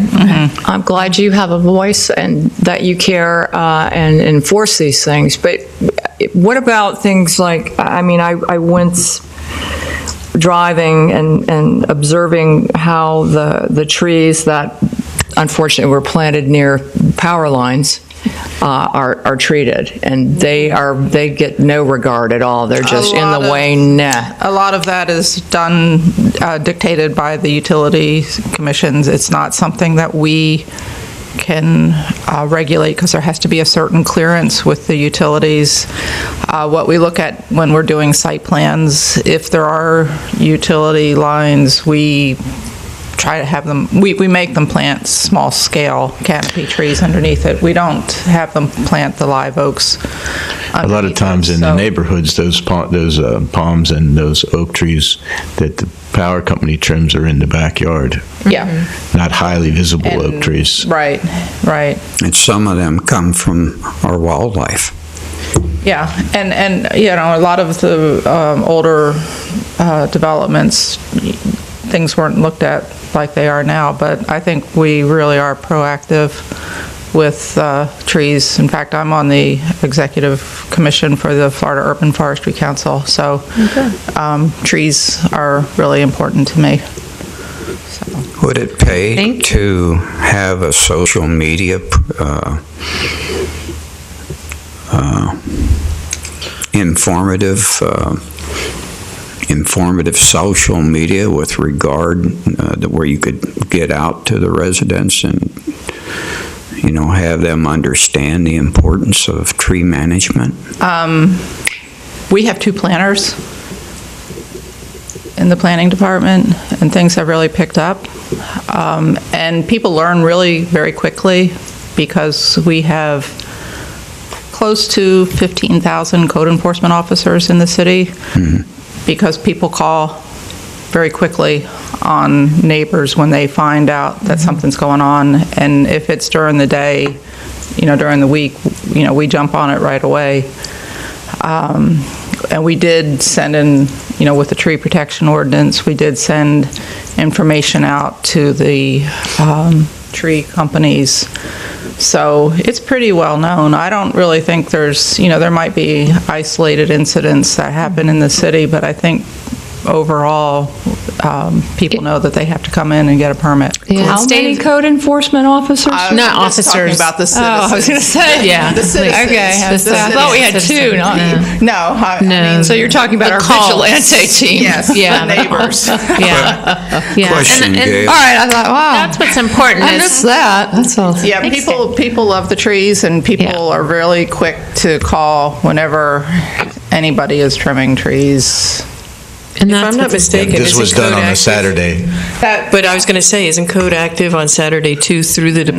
I'm glad you have a voice and that you care and enforce these things. But what about things like, I went driving and observing how the trees that unfortunately were planted near power lines are treated, and they get no regard at all. They're just in the way. A lot of that is done, dictated by the utility commissions. It's not something that we can regulate because there has to be a certain clearance with the utilities. What we look at when we're doing site plans, if there are utility lines, we try to have them, we make them plant small scale canopy trees underneath it. We don't have them plant the live oaks. A lot of times in the neighborhoods, those palms and those oak trees that the power company trims are in the backyard. Yeah. Not highly visible oak trees. Right. And some of them come from our wildlife. Yeah, and a lot of the older developments, things weren't looked at like they are now, but I think we really are proactive with trees. In fact, I'm on the executive commission for the Florida Urban Forestry Council, so trees are really important to me. Would it pay to have a social media informative social media with regard where you could get out to the residents and have them understand the importance of tree management? We have 2 planners in the planning department, and things have really picked up. And people learn really very quickly because we have close to 15,000 code enforcement officers in the city, because people call very quickly on neighbors when they find out that something's going on. And if it's during the day, during the week, we jump on it right away. And we did send in, with the tree protection ordinance, we did send information out to the tree companies. So it's pretty well known. I don't really think there's, there might be isolated incidents that happen in the city, but I think overall, people know that they have to come in and get a permit. Yeah, How many state- code enforcement officers? I'm Not just talking officers. about the Oh, citizens. I was going to say. Yeah. The citizens. Okay, The I thought we had citizens. two, not. Yeah. No, I No. mean, So you're talking about The our calls. vigilante team. yes, Yeah. the neighbors. Yeah. Yeah. Question, And Gail. All right, I thought, wow. that's what's important I is missed that. That's all. Yeah, people love the trees, and people Yeah. are really quick to call whenever anybody is trimming trees. and If that's I'm not what's mistaken, This isn't was done code on a active? Saturday. But I was going to say, isn't code active on Saturday too through the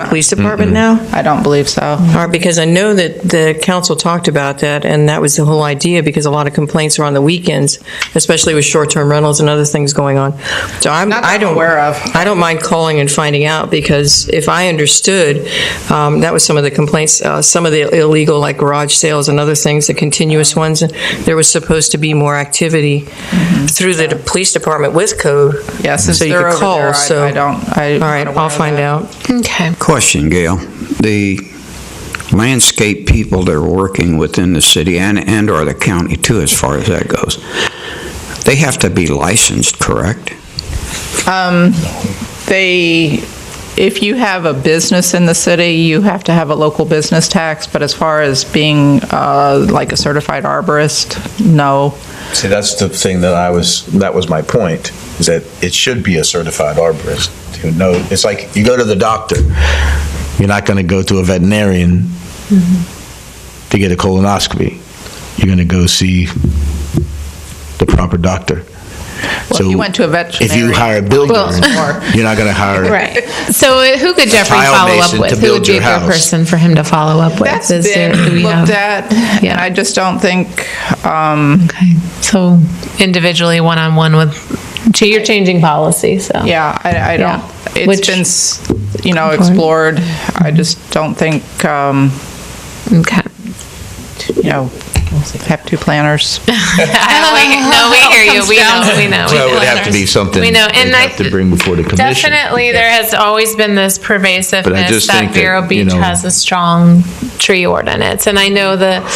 police department now? I don't believe so. Or because I know that the council talked about that, and that was the whole idea, because a lot of complaints are on the weekends, especially with short-term rentals and other things going on. So Not that I I'm don't aware of. I don't mind calling and finding out, because if I understood, that was some of the complaints, some of the illegal, like garage sales and other things, the continuous ones, there was supposed to be more activity through the police department with code. Yeah, since So you they're could over call, there, so- I don't. All right, I'll find out. okay. Question, Gail. The landscape people that are working within the city and/or the county too, as far as that goes, they have to be licensed, correct? If you have a business in the city, you have to have a local business tax, but as far as being like a certified arborist, no. See, that's the thing that was my point, is that it should be a certified arborist to know. It's like you go to the doctor. You're not going to go to a veterinarian to get a colonoscopy. You're going to go see the proper doctor. Well, if you went to a veterinarian. If you hire a builder, you're not going to hire. Right. So who could Jeffrey tile follow up mason with? to Who would build be a your good house. person for him to follow up with? That's Is there- been do we looked have- at, Yeah. and I just don't think, Okay. So individually, one-on-one with, you're changing policy, so. yeah, I don't, Yeah. it's Which- been, explored. I just don't think, Okay. have two planners. No, we hear you. We know. Well, it would have to be something We know, and they'd have to bring before the commission. Definitely, there has always been this But I pervasiveness just that think that, Vero Beach has a strong tree ordinance. And I know that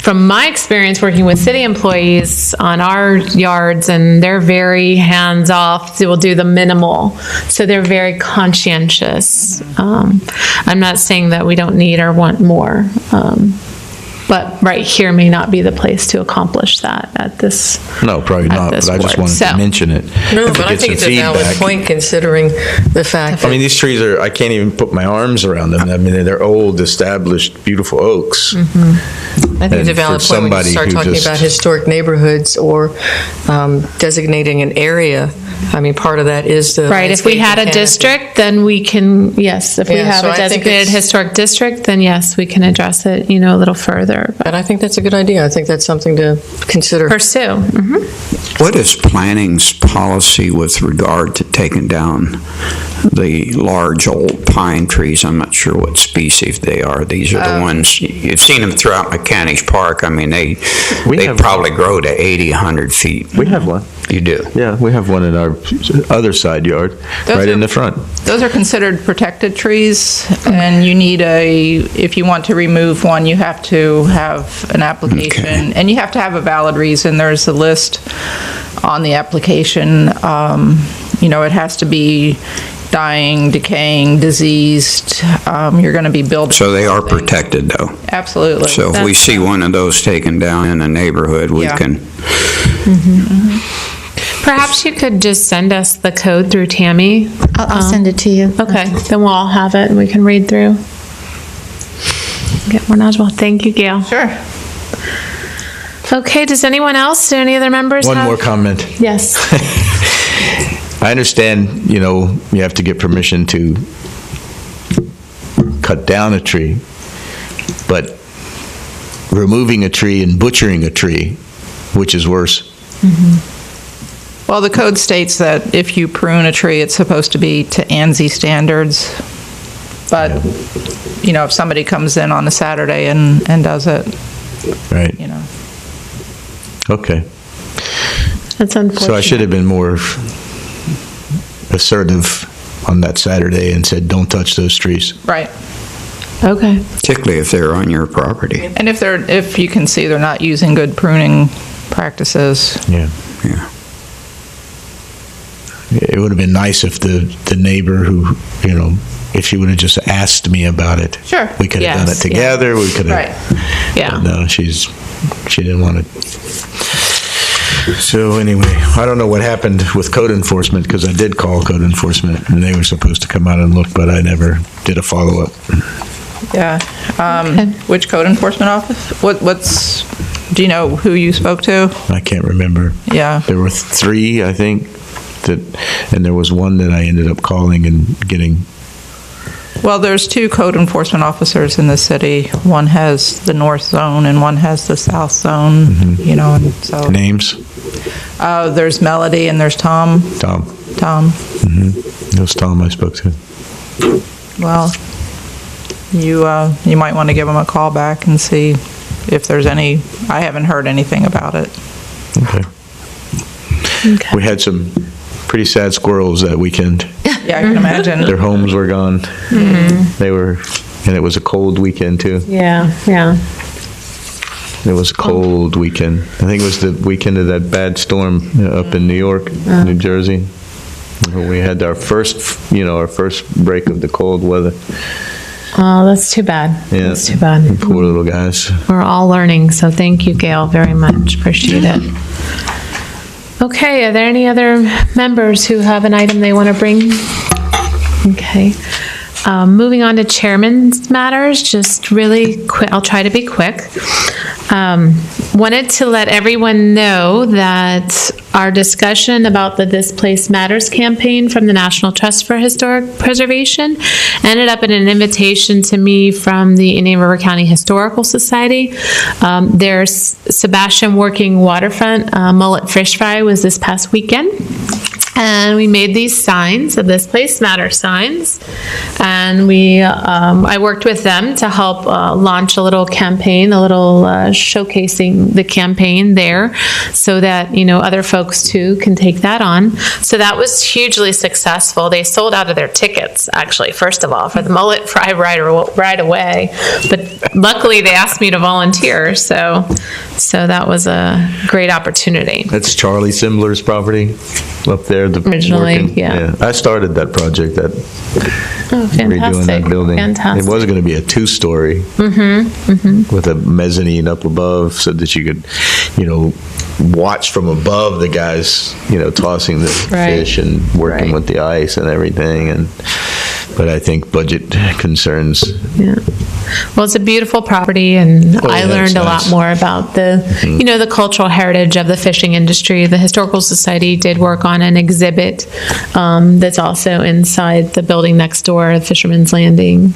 from my experience working with city employees on our yards, and they're very hands-off, they will do the minimal. So they're very conscientious. I'm not saying that we don't need or want more. But right here may not be the place to accomplish that at this. No, probably at not, this but I just board. wanted So- to mention it. No, If we but I get think it's some a valid feedback. point, considering the fact I mean, that, these trees are, I can't even put my arms around them. I mean, they're old, established, beautiful oaks. I think it's a and valid for point when you somebody start who talking just- about historic neighborhoods or designating an area. I mean, part of that is the. Right, if we had a landscaping canopy. district, then we can, yes, if we Yeah, have so a I think designated it's- historic district, then yes, we can address it, a little further. But But I think that's a good idea. I think that's something to consider. pursue. What is planning's policy with regard to taking down the large old pine trees? I'm not sure what species they are. These are the ones, you've seen them throughout Mechanics Park. I mean, they have- probably grow to 80, 100 feet. We have one. You do? Yeah, we have one in our other side yard, Those right are- in the front. Those are considered protected trees, and you need if you want to remove one, you have to have an application, Okay. and you have to have a valid reason. There's a list on the application. It has to be dying, decaying, diseased. You're going to be building. So they are something. protected, though. Absolutely. So if we see one of those taken down in a neighborhood, we Yeah. can, Perhaps you could just send us the code through Tammy. I'll send it to you. Okay, then we'll all have it and we can read through. Get more knowledgeable. Thank you, Gail. Sure. Okay, does anyone else, do any other members One have? more comment. Yes. I understand, you have to get permission to cut down a tree, but removing a tree and butchering a tree, which is worse? Well, the code states that if you prune a tree, it's supposed to be to ANSI standards. But, if somebody comes in on a Saturday and does it, Right, okay. That's unfortunate. So I should have been more assertive on that Saturday and said, don't touch those trees. right. Okay. particularly if they're on your property. And if you can see they're not using good pruning practices. Yeah. Yeah. it would have been nice if the neighbor who, if she would have just asked me about it. Sure. We could have done Yes, it together. We could have. Right. Yeah. But no, she didn't want to. So anyway, I don't know what happened with code enforcement, because I did call code enforcement and they were supposed to come out and look, but I never did a follow-up. Yeah. Which code enforcement office? Do you know who you spoke to? I can't remember. Yeah. There were 3, I think, and there was one that I ended up calling and getting. Well, there's 2 code enforcement officers in the city. One has the north zone and one has the south zone, and so. Names? There's Melody and there's Tom. Tom. It was Tom I spoke to. Well, you might want to give him a call back and see if there's any. I haven't heard anything about it. Okay. We had some pretty sad squirrels that weekend. Yeah, I can imagine. Their homes were gone. They were, and it was a cold weekend too. Yeah. It was a cold weekend. I think it was the weekend of that bad storm up in New York, New Jersey. We had our first break of the cold weather. Oh, that's too bad. Yeah. That's too bad. Poor little guys. We're all learning, so thank you, Gail, very much. Appreciate it. Okay, are there any other members who have an item they want to bring? Okay. Moving on to chairman's matters, just really quick. I'll try to be quick. Wanted to let everyone know that our discussion about the Displaced Matters campaign from the National Trust for Historic Preservation ended up in an invitation to me from the Indian River County Historical Society. Their Sebastian Working Waterfront Mullet Fish Fry was this past weekend. And we made these signs, the Displaced Matter signs, and I worked with them to help launch a little campaign, a little showcasing the campaign there, so that other folks too can take that on. So that was hugely successful. They sold out of their tickets, actually. First of all, for the mullet fry right away, but luckily they asked me to volunteer, so that was a great opportunity. That's Charlie Simbler's property up there. Originally, yeah. I started that project, redoing that building. Fantastic. It was going to be a 2-story with a mezzanine up above so that you could, watch from above the guys, tossing the fish and working with the ice and everything. But I think budget concerns. Yeah. Well, it's a beautiful property, and I learned a lot more about the, the cultural heritage of the fishing industry. The Historical Society did work on an exhibit that's also inside the building next door, the Fisherman's Landing.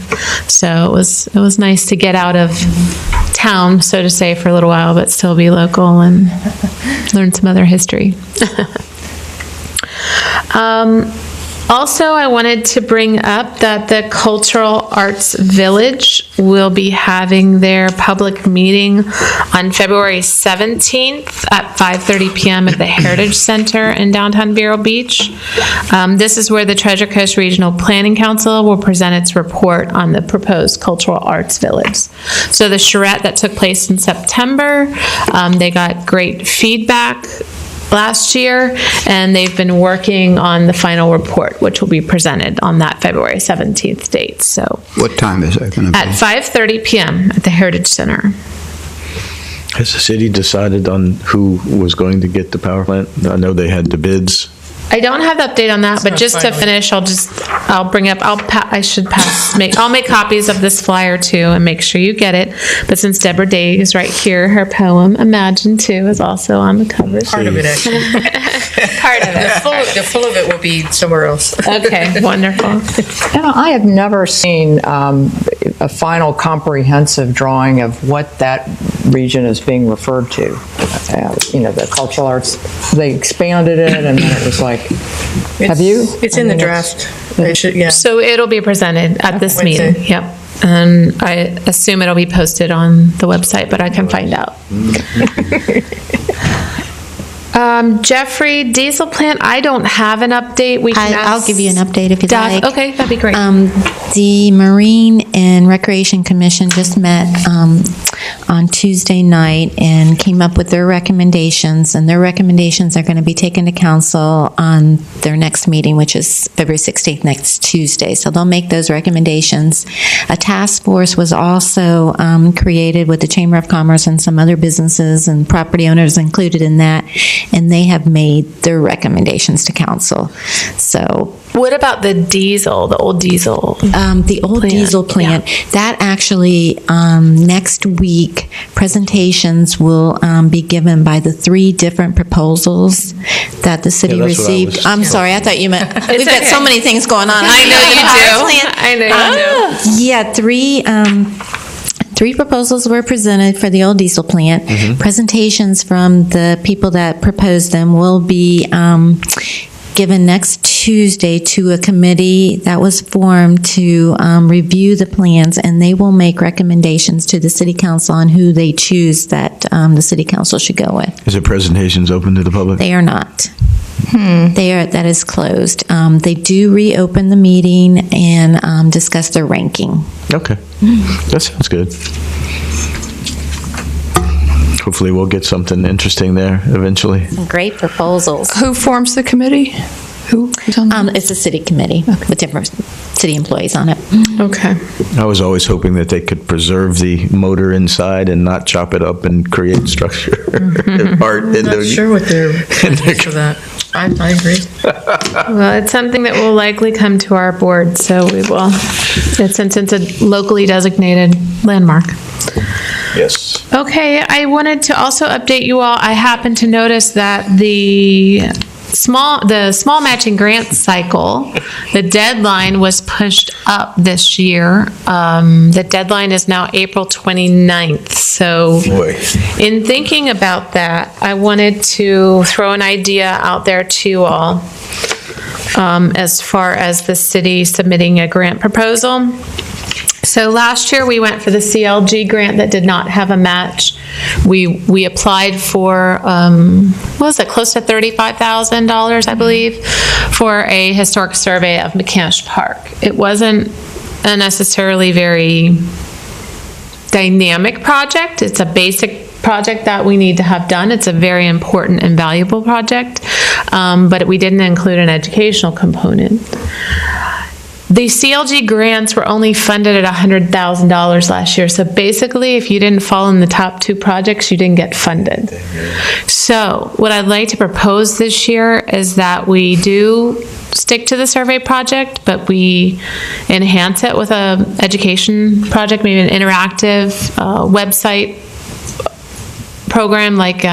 So it was nice to get out of town, so to say, for a little while, but still be local and learn some other history. Also, I wanted to bring up that the Cultural Arts Village will be having their public meeting on February 17th at 5:30 p.m. at the Heritage Center in downtown Vero Beach. This is where the Treasure Coast Regional Planning Council will present its report on the proposed Cultural Arts Village. So the charrette that took place in September, they got great feedback last year, and they've been working on the final report, which will be presented on that February 17th date. So, what time is that going to be? At 5:30 p.m. at the Heritage Center. Has the city decided on who was going to get the power plant? I know they had the bids. I don't have the update on that, but just to finish, I'll bring up, I'll make copies of this flyer too and make sure you get it. But since Deborah Day is right here, her poem, Imagine Too, is also on the cover. Part of it, actually. Part of it. The full of it will be somewhere else. Okay, wonderful. I have never seen a final comprehensive drawing of what that region is being referred to. The cultural arts, they expanded it, and then it was like, have you? It's in the draft. It should, yeah. So it'll be presented at this Wednesday. meeting. Yep. And I assume it'll be posted on the website, but I can find out. Jeffrey, diesel plant, I don't have an update. I'll give you an update if you'd like. Okay, that'd be great. The Marine and Recreation Commission just met on Tuesday night and came up with their recommendations, and their recommendations are going to be taken to council on their next meeting, which is February 16th, next Tuesday. So they'll make those recommendations. A task force was also created with the Chamber of Commerce and some other businesses and property owners included in that, and they have made their recommendations to council. So What about the diesel, the old diesel? the old Plant, diesel plant, that actually, next week, presentations will be given by the 3 different proposals that the city Yeah, that's what I received. was- I'm sorry, I thought you meant, we've got so okay. many things going on. I know you do. I know you do. Yeah, 3 proposals were presented for the old diesel plant. Presentations from the people that proposed them will be given next Tuesday to a committee that was formed to review the plans, and they will make recommendations to the city council on who they choose that the city council should go with. Is the presentations open to the public? They are not. That is closed. They do reopen the meeting and discuss their ranking. Okay. That sounds good. Hopefully we'll get something interesting there eventually. Great proposals. Who forms the committee? Who's on that? It's a city committee with different city employees on it. Okay. I was always hoping that they could preserve the motor inside and not chop it up and create structure art. I'm not sure what their plan is for that. I agree. Well, it's something that will likely come to our board, so we will, since it's a locally designated landmark. Yes. Okay, I wanted to also update you all. I happened to notice that the small matching grant cycle, the deadline was pushed up this year. The deadline is now April 29th. So Boy. in thinking about that, I wanted to throw an idea out there to you all as far as the city submitting a grant proposal. So last year, we went for the CLG grant that did not have a match. We applied for, what was it, close to $35,000, I believe, for a historic survey of McCanish Park. It wasn't a necessarily very dynamic project. It's a basic project that we need to have done. It's a very important and valuable project, but we didn't include an educational component. The CLG grants were only funded at $100,000 last year. So basically, if you didn't fall in the top 2 projects, you didn't get funded. So what I'd like to propose this year is that we do stick to the survey project, but we enhance it with a education project, maybe an interactive website program like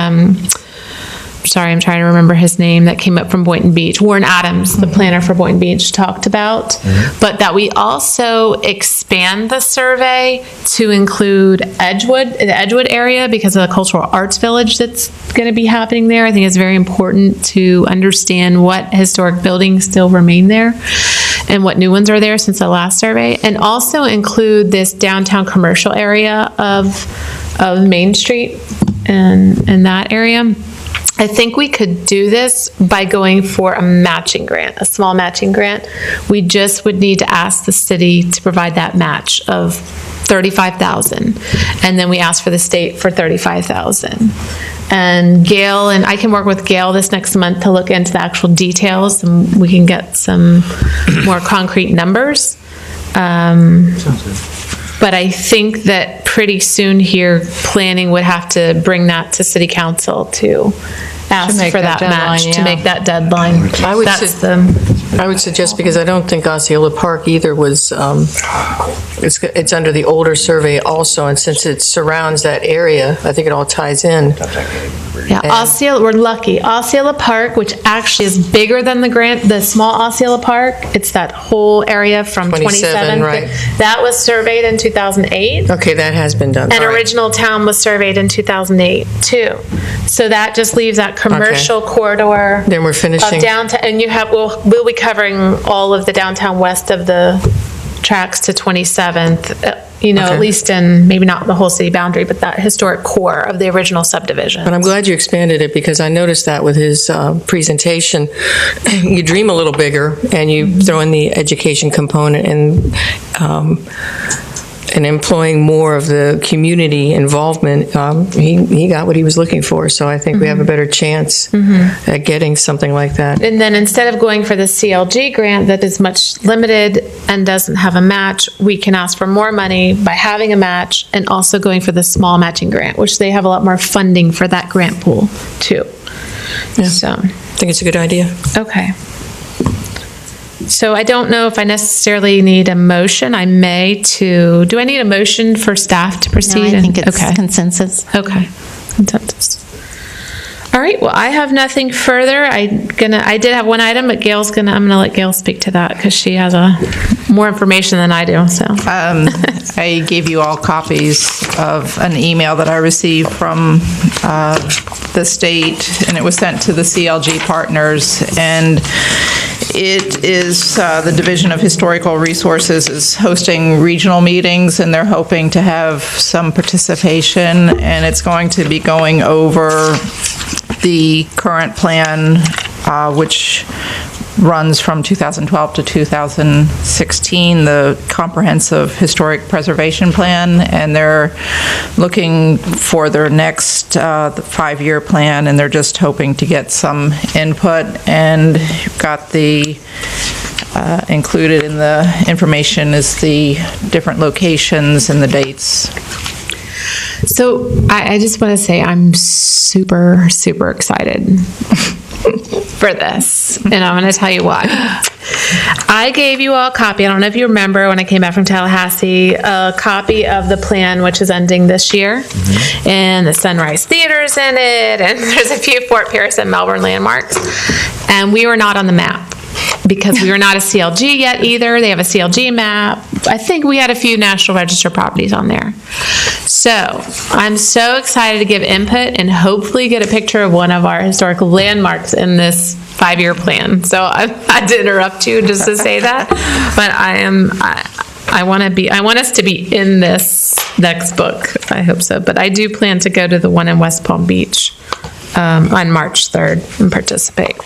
sorry, I'm trying to remember his name, that came up from Boynton Beach. Warren Adams, the planner for Boynton Beach, talked about. But that we also expand the survey to include the Edgewood area, because of the cultural arts village that's going to be happening there. I think it's very important to understand what historic buildings still remain there and what new ones are there since the last survey. And also include this downtown commercial area of Main Street and that area. I think we could do this by going for a matching grant, a small matching grant. We just would need to ask the city to provide that match of $35,000, and then we ask for the state for $35,000. And Gail, and I can work with Gail this next month to look into the actual details, and we can get some more concrete numbers. But I think that pretty soon here, planning would have to bring that to city council to ask make for that that match, deadline, to yeah. make that deadline. I would suggest, because I don't think Osceola Park either was, it's under the older survey also, and since it surrounds that area, I think it all ties in. Yeah, Osceola, we're lucky. Osceola Park, which actually is bigger than the small Osceola Park, it's that whole area from 27, 27th. right. That was surveyed in 2008. Okay, that has been done. And All right. original town was surveyed in 2008 too. So that just leaves that commercial corridor. Then we're finishing. Of downtown, and we'll be covering all of the downtown west of the tracks to 27th, Okay. at least in, maybe not the whole city boundary, but that historic core of the original subdivision. But I'm glad you expanded it, because I noticed that with his presentation, you dream a little bigger and you throw in the education component, and and employing more of the community involvement, he got what he was looking for. So I think we have a better chance at getting something like that. And then instead of going for the CLG grant that is much limited and doesn't have a match, we can ask for more money by having a match and also going for the small matching grant, which they have a lot more funding for that grant pool too. Yeah. So, I think it's a good idea. okay. So I don't know if I necessarily need a motion. I may to, do I need a motion for staff to proceed? No, I think it's Okay. consensus. Okay, consensus. All right, well, I have nothing further. I did have one item, but I'm gonna let Gail speak to that because she has more information than I do, so. I gave you all copies of an email that I received from the state, and it was sent to the CLG partners, and it is, the Division of Historical Resources is hosting regional meetings, and they're hoping to have some participation, and it's going to be going over the current plan, which runs from 2012 to 2016, the Comprehensive Historic Preservation Plan, and they're looking for their next the 5-year plan, and they're just hoping to get some input, and got the included in the information is the different locations and the dates. So I just want to say I'm super, super excited for this, and I'm going to tell you why. I gave you all a copy, I don't know if you remember when I came back from Tallahassee, a copy of the plan which is ending this year, and the Sunrise Theater's in it, and there's a few Fort Pierce and Melbourne landmarks, and we were not on the map because we were not a CLG yet either. They have a CLG map. I think we had a few National Register properties on there. So I'm so excited to give input and hopefully get a picture of one of our historical landmarks in this 5-year plan. So I had to interrupt you just to say that, but I want us to be in this next book. I hope so. But I do plan to go to the one in West Palm Beach on March 3rd and participate.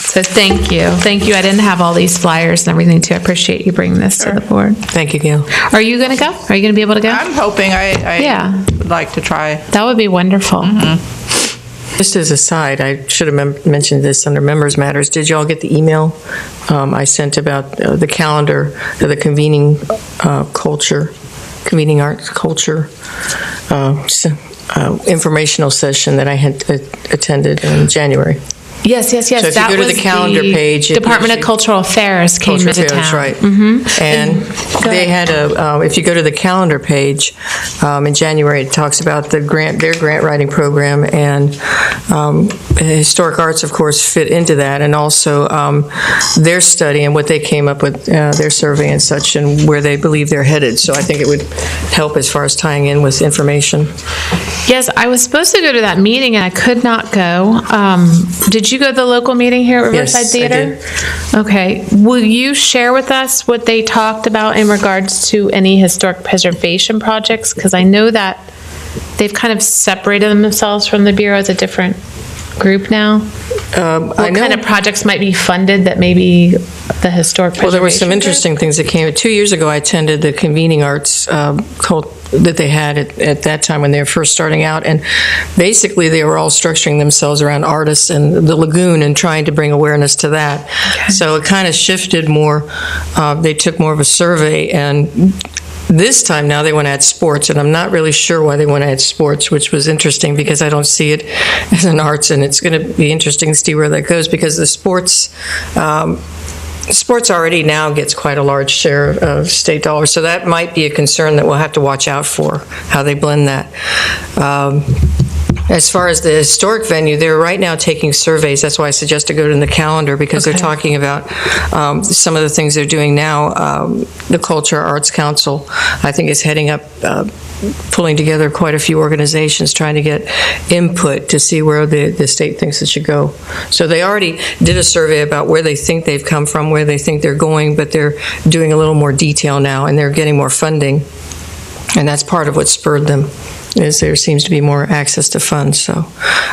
So thank you. Thank you. I didn't have all these flyers and everything too. I appreciate you bringing this to the board. Thank you, Gail. Are you going to go? Are you going to be able to go? I'm hoping Yeah. would like to try. That would be wonderful. Just as a side, I should have mentioned this under Members Matters. Did y'all get the email I sent about the calendar of the convening arts culture informational session that I had attended in January? Yes. So if you That go to was the calendar page, it Department gives of you- Cultural Affairs came Culture into Affairs, town. right. Mhm. And Go they ahead. had if you go to the calendar page, in January, it talks about their grant writing program, and historic arts, of course, fit into that, and also their study and what they came up with, their survey and such, and where they believe they're headed. So I think it would help as far as tying in with information. Yes, I was supposed to go to that meeting and I could not go. Did you go to the local meeting here at Riverside Yes, I Theater? did. Okay. Will you share with us what they talked about in regards to any historic preservation projects? Because I know that they've kind of separated themselves from the Bureau as a different group now. What kind of projects might be funded that maybe the historic preservation? Well, there were some group? interesting things that came. 2 years ago, I attended the convening arts that they had at that time when they were first starting out, and basically they were all structuring themselves around artists and the lagoon and trying to bring awareness to that. Okay. So it kind of shifted more. They took more of a survey, and this time now they want to add sports, and I'm not really sure why they want to add sports, which was interesting because I don't see it as an arts, and it's going to be interesting to see where that goes because the sports already now gets quite a large share of state dollars, so that might be a concern that we'll have to watch out for, how they blend that. As far as the historic venue, they're right now taking surveys. That's why I suggest to go to the calendar because they're talking about some of the things they're doing now. The Culture Arts Council, I think, is heading up, pulling together quite a few organizations trying to get input to see where the state thinks it should go. So they already did a survey about where they think they've come from, where they think they're going, but they're doing a little more detail now, and they're getting more funding, and that's part of what spurred them as there seems to be more access to funds, so.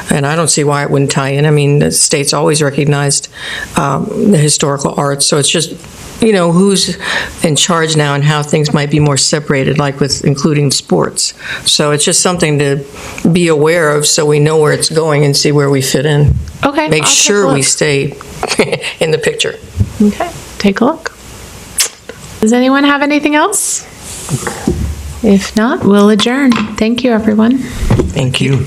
And I don't see why it wouldn't tie in. I mean, the state's always recognized the historical arts, so it's just, who's in charge now and how things might be more separated, like with including sports. So it's just something to be aware of so we know where it's going and see where we fit in. Okay. Make I'll take sure a we look. stay in the picture. Okay, take a look. Does anyone have anything else? If not, we'll adjourn. Thank you, everyone. Thank you.